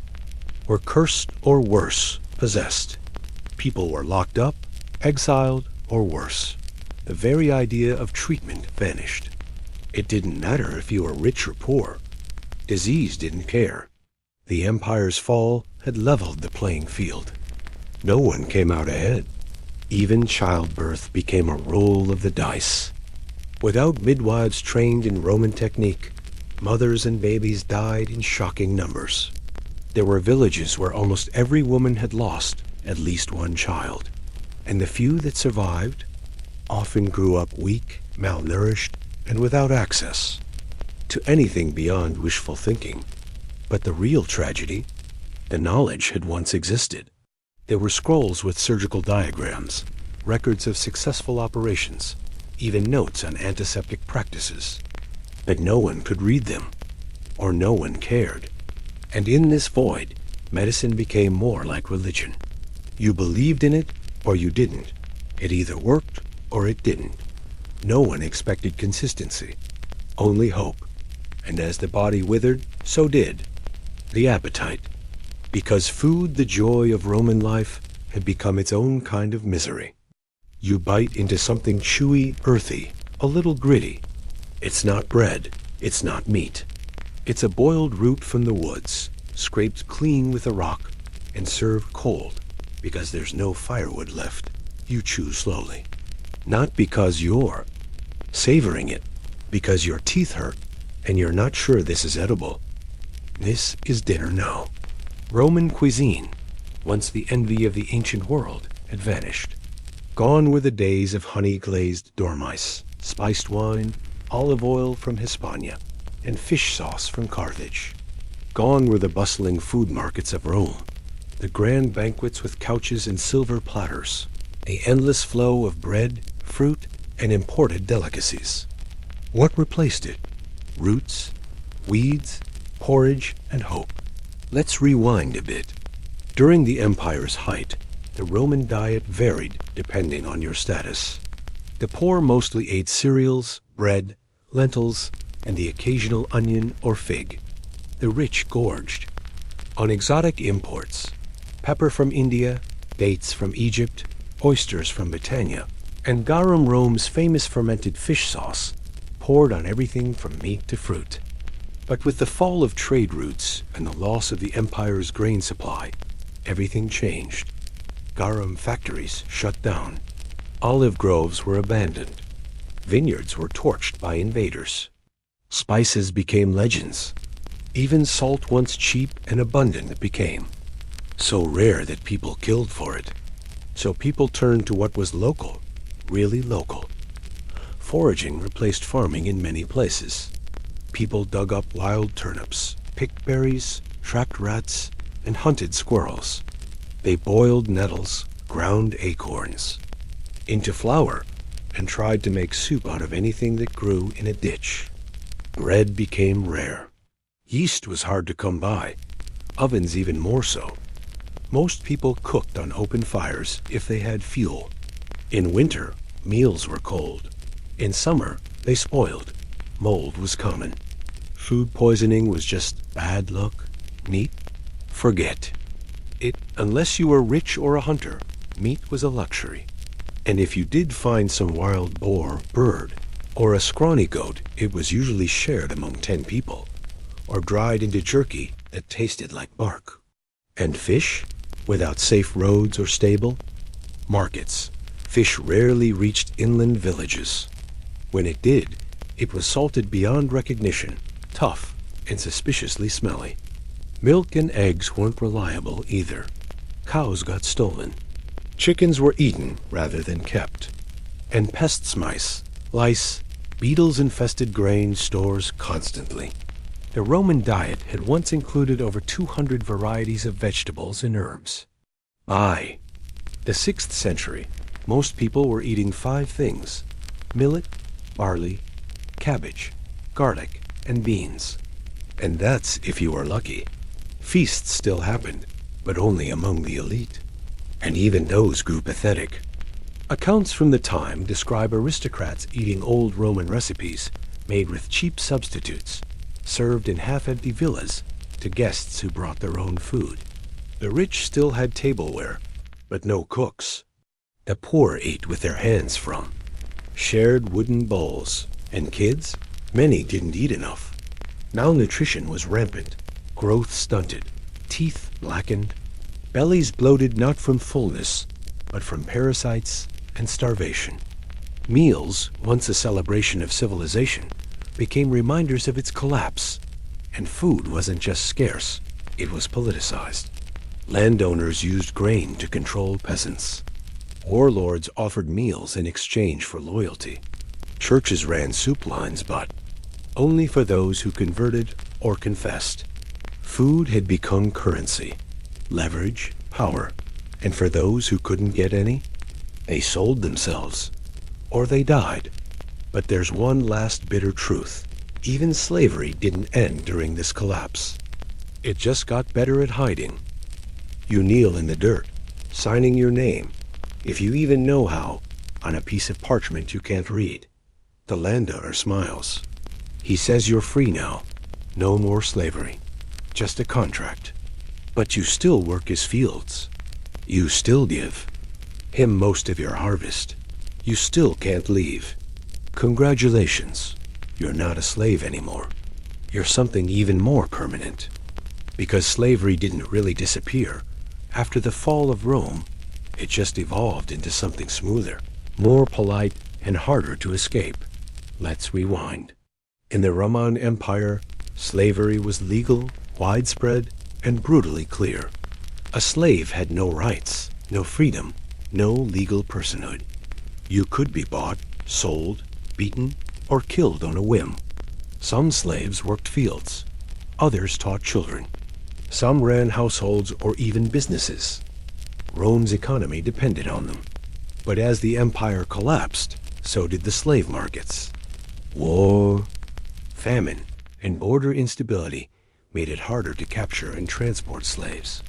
were cursed or worse, possessed. People were locked up, exiled, or worse. The very idea of treatment vanished. It didn't matter if you were rich or poor. Disease didn't care. The empire's fall had leveled the playing field. No one came out ahead. Even childbirth became a roll of the dice. Without midwives trained in Roman technique, mothers and babies died in shocking numbers. There were villages where almost every woman had lost at least one child, and the few that survived often grew up weak, malnourished, and without access to anything beyond wishful thinking. But the real tragedy, the knowledge had once existed. There were scrolls with surgical diagrams, records of successful operations, even notes on antiseptic practices. But no one could read them, or no one cared. And in this void, medicine became more like religion. You believed in it, or you didn't. It either worked, or it didn't. No one expected consistency, only hope. And as the body withered, so did the appetite. Because food, the joy of Roman life, had become its own kind of misery. You bite into something chewy, earthy, a little gritty. It's not bread, it's not meat. It's a boiled root from the woods, scraped clean with a rock, and served cold, because there's no firewood left. You chew slowly. Not because you're savoring it, because your teeth hurt, and you're not sure this is edible. This is dinner now. Roman cuisine, once the envy of the ancient world, had vanished. Gone were the days of honey-glazed dormice, spiced wine, olive oil from Hispania, and fish sauce from Carthage. Gone were the bustling food markets of Rome, the grand banquets with couches and silver platters, the endless flow of bread, fruit, and imported delicacies. What replaced it? Roots, weeds, porridge, and hope. Let's rewind a bit. During the empire's height, the Roman diet varied depending on your status. The poor mostly ate cereals, bread, lentils, and the occasional onion or fig. The rich gorged on exotic imports, pepper from India, dates from Egypt, oysters from Britannia, and garum Rome's famous fermented fish sauce, poured on everything from meat to fruit. But with the fall of trade routes and the loss of the empire's grain supply, everything changed. Garum factories shut down. Olive groves were abandoned. Vineyards were torched by invaders. Spices became legends. Even salt, once cheap and abundant, became so rare that people killed for it. So people turned to what was local, really local. Foraging replaced farming in many places. People dug up wild turnips, picked berries, tracked rats, and hunted squirrels. They boiled nettles, ground acorns into flour, and tried to make soup out of anything that grew in a ditch. Bread became rare. Yeast was hard to come by, ovens even more so. Most people cooked on open fires if they had fuel. In winter, meals were cold. In summer, they spoiled. Mold was common. Food poisoning was just bad luck. Meat? Forget it. Unless you were rich or a hunter, meat was a luxury. And if you did find some wild boar, bird, or a scrawny goat, it was usually shared among 10 people, or dried into jerky that tasted like bark. And fish? Without safe roads or stable? Markets. Fish rarely reached inland villages. When it did, it was salted beyond recognition, tough, and suspiciously smelly. Milk and eggs weren't reliable either. Cows got stolen. Chickens were eaten rather than kept. And pests mice, lice, beetles infested grain stores constantly. The Roman diet had once included over 200 varieties of vegetables and herbs. By the 6th century, most people were eating 5 things: millet, barley, cabbage, garlic, and beans. And that's if you were lucky. Feasts still happened, but only among the elite. And even those grew pathetic. Accounts from the time describe aristocrats eating old Roman recipes made with cheap substitutes, served in half-empty villas to guests who brought their own food. The rich still had tableware, but no cooks. The poor ate with their hands from shared wooden bowls. And kids? Many didn't eat enough. Malnutrition was rampant, growth stunted, teeth blackened, bellies bloated not from fullness, but from parasites and starvation. Meals, once a celebration of civilization, became reminders of its collapse. And food wasn't just scarce, it was politicized. Landowners used grain to control peasants. Warlords offered meals in exchange for loyalty. Churches ran soup lines, but only for those who converted or confessed. Food had become currency, leverage, power, and for those who couldn't get any, they sold themselves, or they died. But there's one last bitter truth. Even slavery didn't end during this collapse. It just got better at hiding. You kneel in the dirt, signing your name, if you even know how, on a piece of parchment you can't read. The landowner smiles. He says you're free now. No more slavery. Just a contract. But you still work his fields. You still give him most of your harvest. You still can't leave. Congratulations. You're not a slave anymore. You're something even more permanent. Because slavery didn't really disappear. After the fall of Rome, it just evolved into something smoother, more polite, and harder to escape. Let's rewind. In the Roman Empire, slavery was legal, widespread, and brutally clear. A slave had no rights, no freedom, no legal personhood. You could be bought, sold, beaten, or killed on a whim. Some slaves worked fields. Others taught children. Some ran households or even businesses. Rome's economy depended on them. But as the empire collapsed, so did the slave markets. War, famine, and border instability made it harder to capture and transport slaves.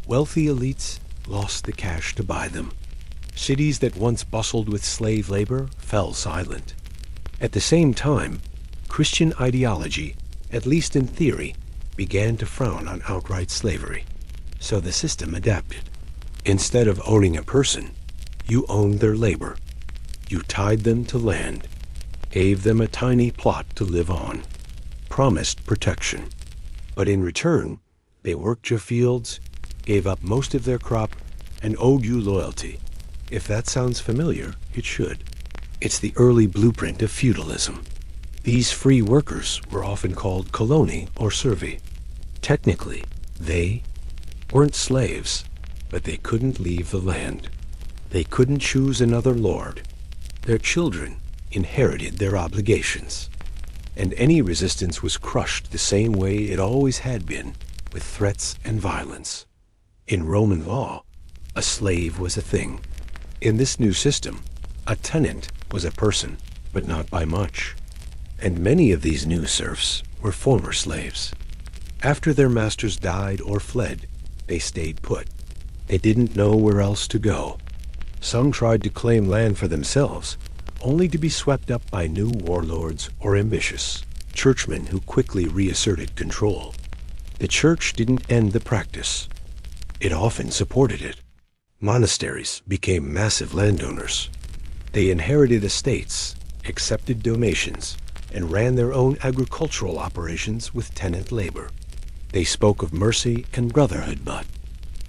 Wealthy elites lost the cash to buy them. Cities that once bustled with slave labor fell silent. At the same time, Christian ideology, at least in theory, began to frown on outright slavery. So the system adapted. Instead of owning a person, you owned their labor. You tied them to land, gave them a tiny plot to live on, promised protection. But in return, they worked your fields, gave up most of their crop, and owed you loyalty. If that sounds familiar, it should. It's the early blueprint of feudalism. These free workers were often called coloni or servi. Technically, they weren't slaves, but they couldn't leave the land. They couldn't choose another lord. Their children inherited their obligations. And any resistance was crushed the same way it always had been, with threats and violence. In Roman law, a slave was a thing. In this new system, a tenant was a person, but not by much. And many of these new serfs were former slaves. After their masters died or fled, they stayed put. They didn't know where else to go. Some tried to claim land for themselves, only to be swept up by new warlords or ambitious churchmen who quickly reasserted control. The church didn't end the practice. It often supported it. Monasteries became massive landowners. They inherited estates, accepted donations, and ran their own agricultural operations with tenant labor. They spoke of mercy and brotherhood, but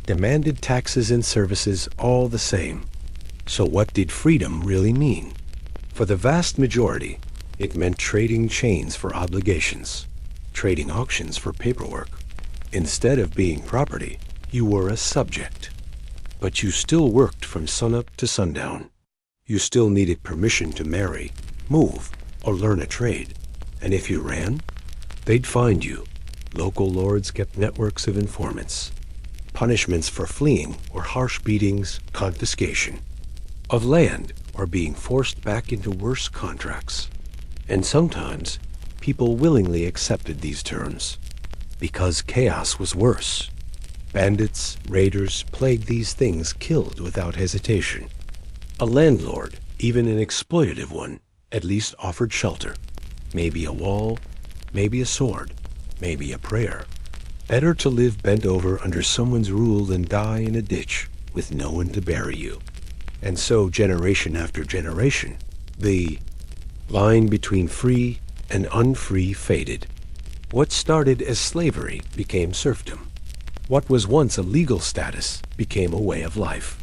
demanded taxes and services all the same. So what did freedom really mean? For the vast majority, it meant trading chains for obligations, trading auctions for paperwork. Instead of being property, you were a subject. But you still worked from sunup to sundown. You still needed permission to marry, move, or learn a trade. And if you ran, they'd find you. Local lords kept networks of informants. Punishments for fleeing were harsh beatings, confiscation of land, or being forced back into worse contracts. And sometimes, people willingly accepted these terms, because chaos was worse. Bandits, raiders, plague, these things killed without hesitation. A landlord, even an exploitative one, at least offered shelter. Maybe a wall, maybe a sword, maybe a prayer. Better to live bent over under someone's rule than die in a ditch with no one to bury you. And so, generation after generation, the line between free and unfree faded. What started as slavery became serfdom. What was once a legal status became a way of life.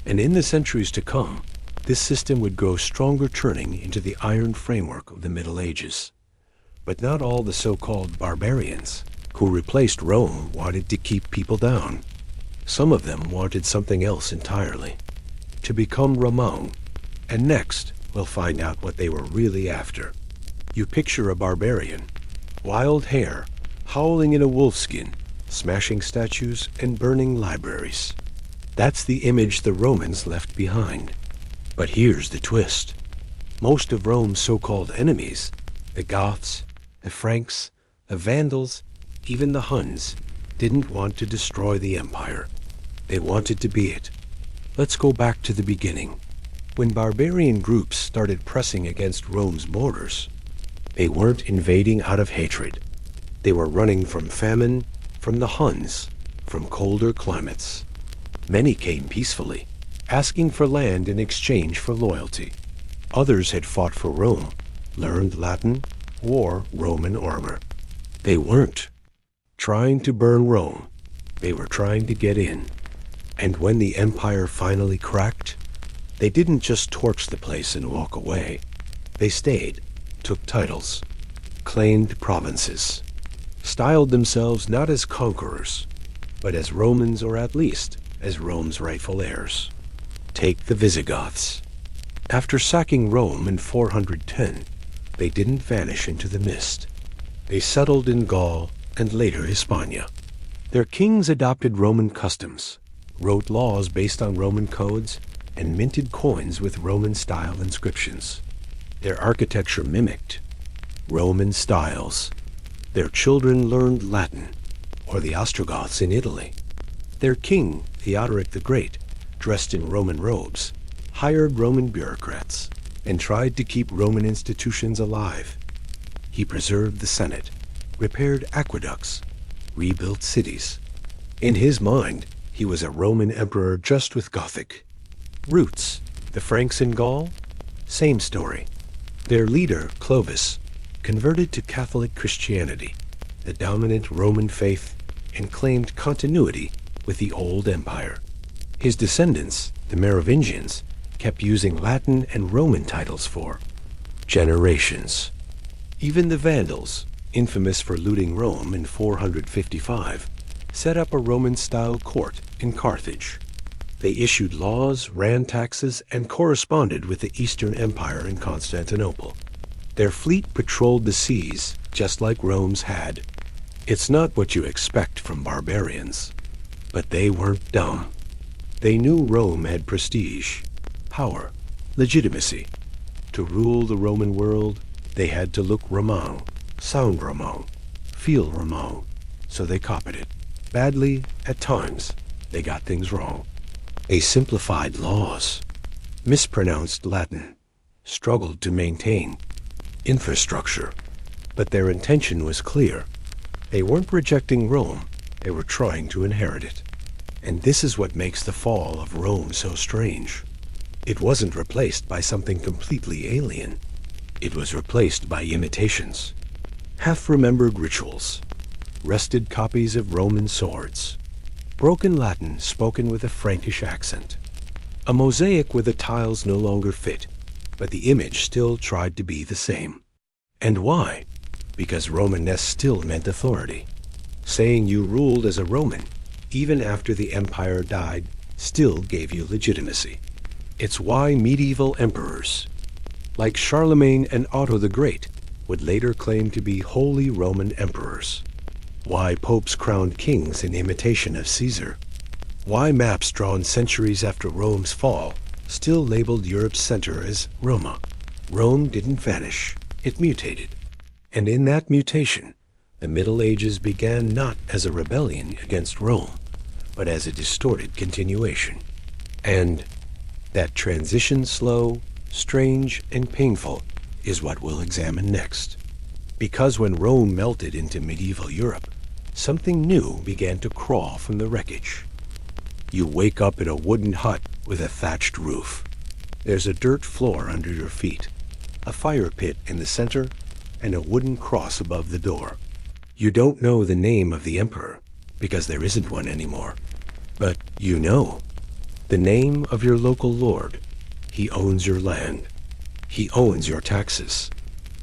And in the centuries to come, this system would grow stronger, turning into the iron framework of the Middle Ages. But not all the so-called barbarians who replaced Rome wanted to keep people down. Some of them wanted something else entirely, to become Roman. And next, we'll find out what they were really after. You picture a barbarian, wild hair, howling in a wolfskin, smashing statues and burning libraries. That's the image the Romans left behind. But here's the twist. Most of Rome's so-called enemies, the Goths, the Franks, the Vandals, even the Huns, didn't want to destroy the empire. They wanted to be it. Let's go back to the beginning. When barbarian groups started pressing against Rome's borders, they weren't invading out of hatred. They were running from famine, from the Huns, from colder climates. Many came peacefully, asking for land in exchange for loyalty. Others had fought for Rome, learned Latin, wore Roman armor. They weren't trying to burn Rome. They were trying to get in. And when the empire finally cracked, they didn't just torch the place and walk away. They stayed, took titles, claimed provinces, styled themselves not as conquerors, but as Romans, or at least as Rome's rightful heirs. Take the Visigoths. After sacking Rome in 410, they didn't vanish into the mist. They settled in Gaul and later Hispania. Their kings adopted Roman customs, wrote laws based on Roman codes, and minted coins with Roman-style inscriptions. Their architecture mimicked Roman styles. Their children learned Latin, or the Ostrogoths in Italy. Their king, Theodoric the Great, dressed in Roman robes, hired Roman bureaucrats, and tried to keep Roman institutions alive. He preserved the Senate, repaired aqueducts, rebuilt cities. In his mind, he was a Roman emperor just with Gothic roots. The Franks in Gaul? Same story. Their leader, Clovis, converted to Catholic Christianity, the dominant Roman faith, and claimed continuity with the old empire. His descendants, the Merovingians, kept using Latin and Roman titles for generations. Even the Vandals, infamous for looting Rome in 455, set up a Roman-style court in Carthage. They issued laws, ran taxes, and corresponded with the Eastern Empire in Constantinople. Their fleet patrolled the seas, just like Rome's had. It's not what you expect from barbarians, but they weren't dumb. They knew Rome had prestige, power, legitimacy. To rule the Roman world, they had to look Roman, sound Roman, feel Roman, so they copied it. Badly, at times, they got things wrong. They simplified laws, mispronounced Latin, struggled to maintain infrastructure, but their intention was clear. They weren't rejecting Rome, they were trying to inherit it. And this is what makes the fall of Rome so strange. It wasn't replaced by something completely alien. It was replaced by imitations, half-remembered rituals, wrested copies of Roman swords, broken Latin spoken with a Frankish accent, a mosaic where the tiles no longer fit, but the image still tried to be the same. And why? Because Romanness still meant authority. Saying you ruled as a Roman, even after the empire died, still gave you legitimacy. It's why medieval emperors, like Charlemagne and Otto the Great, would later claim to be Holy Roman emperors. Why popes crowned kings in imitation of Caesar. Why maps drawn centuries after Rome's fall still labeled Europe's center as Roma. Rome didn't vanish, it mutated. And in that mutation, the Middle Ages began not as a rebellion against Rome, but as a distorted continuation. And that transition, slow, strange, and painful, is what we'll examine next. Because when Rome melted into medieval Europe, something new began to crawl from the wreckage. You wake up in a wooden hut with a thatched roof. There's a dirt floor under your feet, a fire pit in the center, and a wooden cross above the door. You don't know the name of the emperor, because there isn't one anymore. But you know the name of your local lord. He owns your land. He owns your taxes.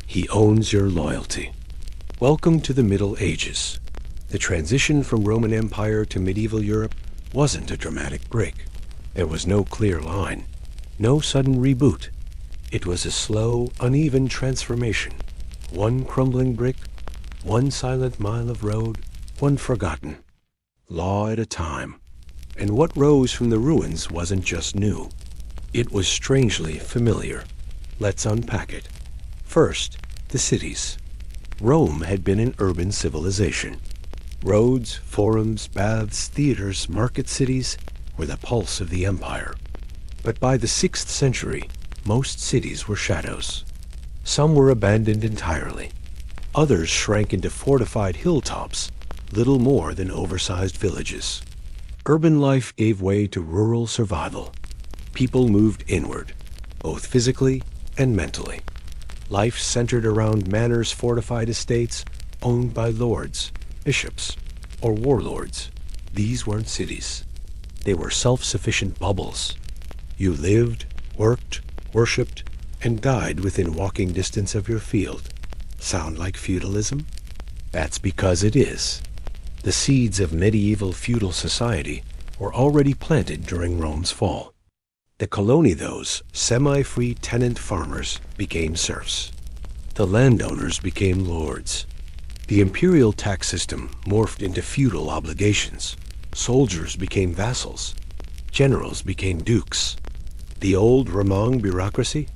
He owns your loyalty. Welcome to the Middle Ages. The transition from Roman Empire to medieval Europe wasn't a dramatic break. There was no clear line, no sudden reboot. It was a slow, uneven transformation. One crumbling brick, one silent mile of road, one forgotten law at a time. And what rose from the ruins wasn't just new. It was strangely familiar. Let's unpack it. First, the cities. Rome had been an urban civilization. Roads, forums, baths, theaters, market cities were the pulse of the empire. But by the 6th century, most cities were shadows. Some were abandoned entirely. Others shrank into fortified hilltops, little more than oversized villages. Urban life gave way to rural survival. People moved inward, both physically and mentally. Life centered around manors, fortified estates owned by lords, bishops, or warlords. These weren't cities. They were self-sufficient bubbles. You lived, worked, worshipped, and died within walking distance of your field. Sound like feudalism? That's because it is. The seeds of medieval feudal society were already planted during Rome's fall. The coloni, those semi-free tenant farmers, became serfs. The landowners became lords. The imperial tax system morphed into feudal obligations. Soldiers became vassals. Generals became dukes. The old Roman bureaucracy?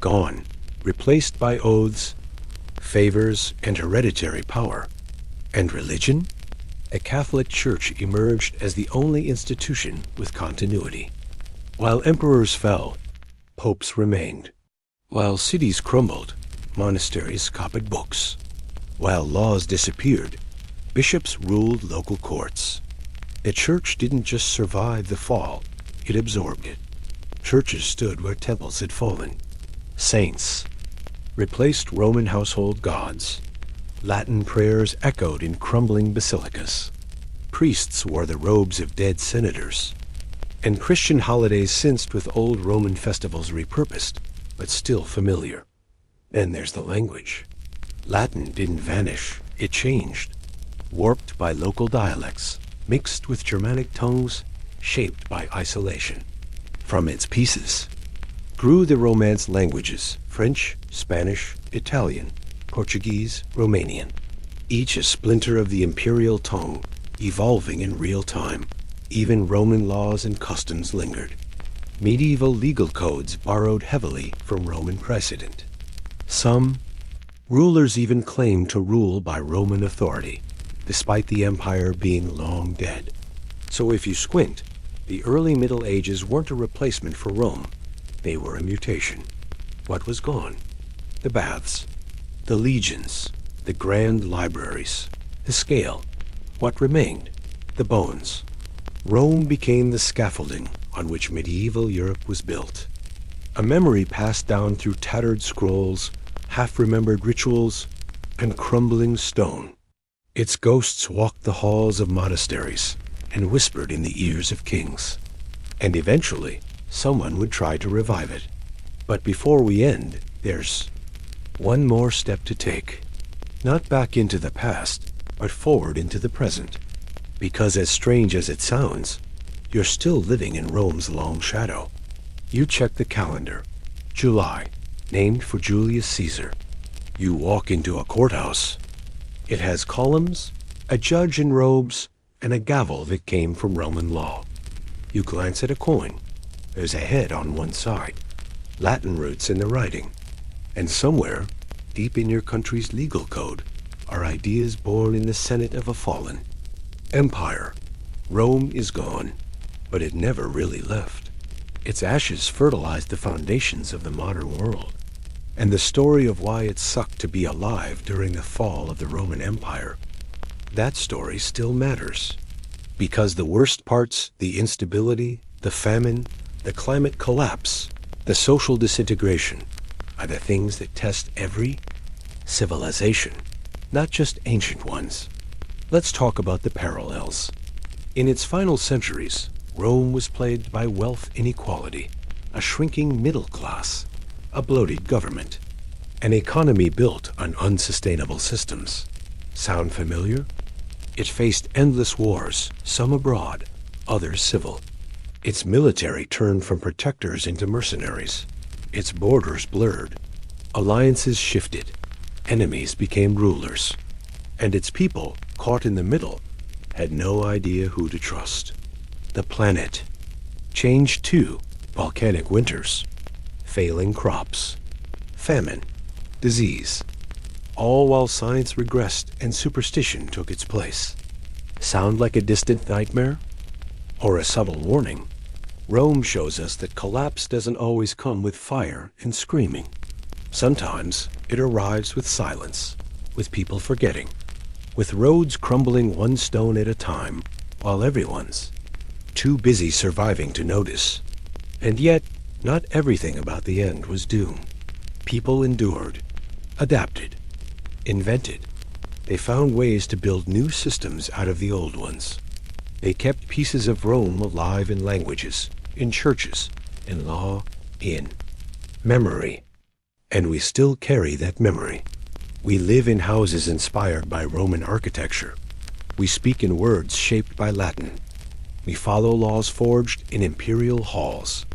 Gone, replaced by oaths, favors, and hereditary power. And religion? A Catholic Church emerged as the only institution with continuity. While emperors fell, popes remained. While cities crumbled, monasteries copied books. While laws disappeared, bishops ruled local courts. The church didn't just survive the fall, it absorbed it. Churches stood where temples had fallen. Saints replaced Roman household gods. Latin prayers echoed in crumbling basilicas. Priests wore the robes of dead senators. And Christian holidays synced with old Roman festivals repurposed, but still familiar. Then there's the language. Latin didn't vanish, it changed. Warped by local dialects, mixed with Germanic tongues, shaped by isolation. From its pieces grew the Romance languages: French, Spanish, Italian, Portuguese, Romanian. each a splinter of the imperial tongue, evolving in real time. Even Roman laws and customs lingered. Medieval legal codes borrowed heavily from Roman precedent. Some rulers even claimed to rule by Roman authority, despite the empire being long dead. So if you squint, the early Middle Ages weren't a replacement for Rome. They were a mutation. What was gone? The baths, the legions, the grand libraries, the scale. What remained? The bones. Rome became the scaffolding on which medieval Europe was built. A memory passed down through tattered scrolls, half-remembered rituals, and crumbling stone. Its ghosts walked the halls of monasteries and whispered in the ears of kings. And eventually, someone would try to revive it. But before we end, there's one more step to take. Not back into the past, but forward into the present. Because as strange as it sounds, you're still living in Rome's long shadow. You check the calendar. July, named for Julius Caesar. You walk into a courthouse. It has columns, a judge in robes, and a gavel that came from Roman law. You glance at a coin. There's a head on one side, Latin roots in the writing. And somewhere, deep in your country's legal code, are ideas born in the Senate of a fallen empire. Rome is gone, but it never really left. Its ashes fertilized the foundations of the modern world. And the story of why it sucked to be alive during the fall of the Roman Empire, that story still matters. Because the worst parts, the instability, the famine, the climate collapse, the social disintegration, are the things that test every civilization, not just ancient ones. Let's talk about the parallels. In its final centuries, Rome was plagued by wealth inequality, a shrinking middle class, a bloated government, an economy built on unsustainable systems. Sound familiar? It faced endless wars, some abroad, others civil. Its military turned from protectors into mercenaries. Its borders blurred. Alliances shifted. Enemies became rulers. And its people, caught in the middle, had no idea who to trust. The planet changed too. Volcanic winters, failing crops, famine, disease, all while science regressed and superstition took its place. Sound like a distant nightmare? Or a subtle warning? Rome shows us that collapse doesn't always come with fire and screaming. Sometimes it arrives with silence, with people forgetting, with roads crumbling one stone at a time, while everyone's too busy surviving to notice. And yet, not everything about the end was doom. People endured, adapted, invented. They found ways to build new systems out of the old ones. They kept pieces of Rome alive in languages, in churches, in law, in memory. And we still carry that memory. We live in houses inspired by Roman architecture. We speak in words shaped by Latin. We follow laws forged in imperial halls.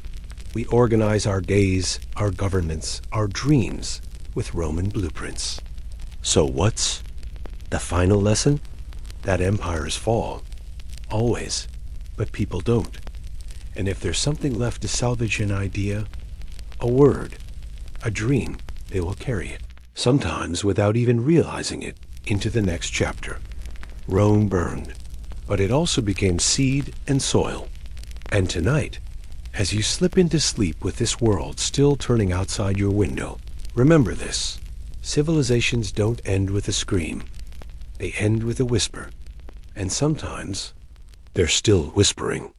We organize our days, our governments, our dreams with Roman blueprints. So what's the final lesson? That empires fall. Always. But people don't. And if there's something left to salvage an idea, a word, a dream, they will carry it, sometimes without even realizing it, into the next chapter. Rome burned, but it also became seed and soil. And tonight, as you slip into sleep with this world still turning outside your window, remember this. Civilizations don't end with a scream. They end with a whisper. And sometimes, they're still whispering.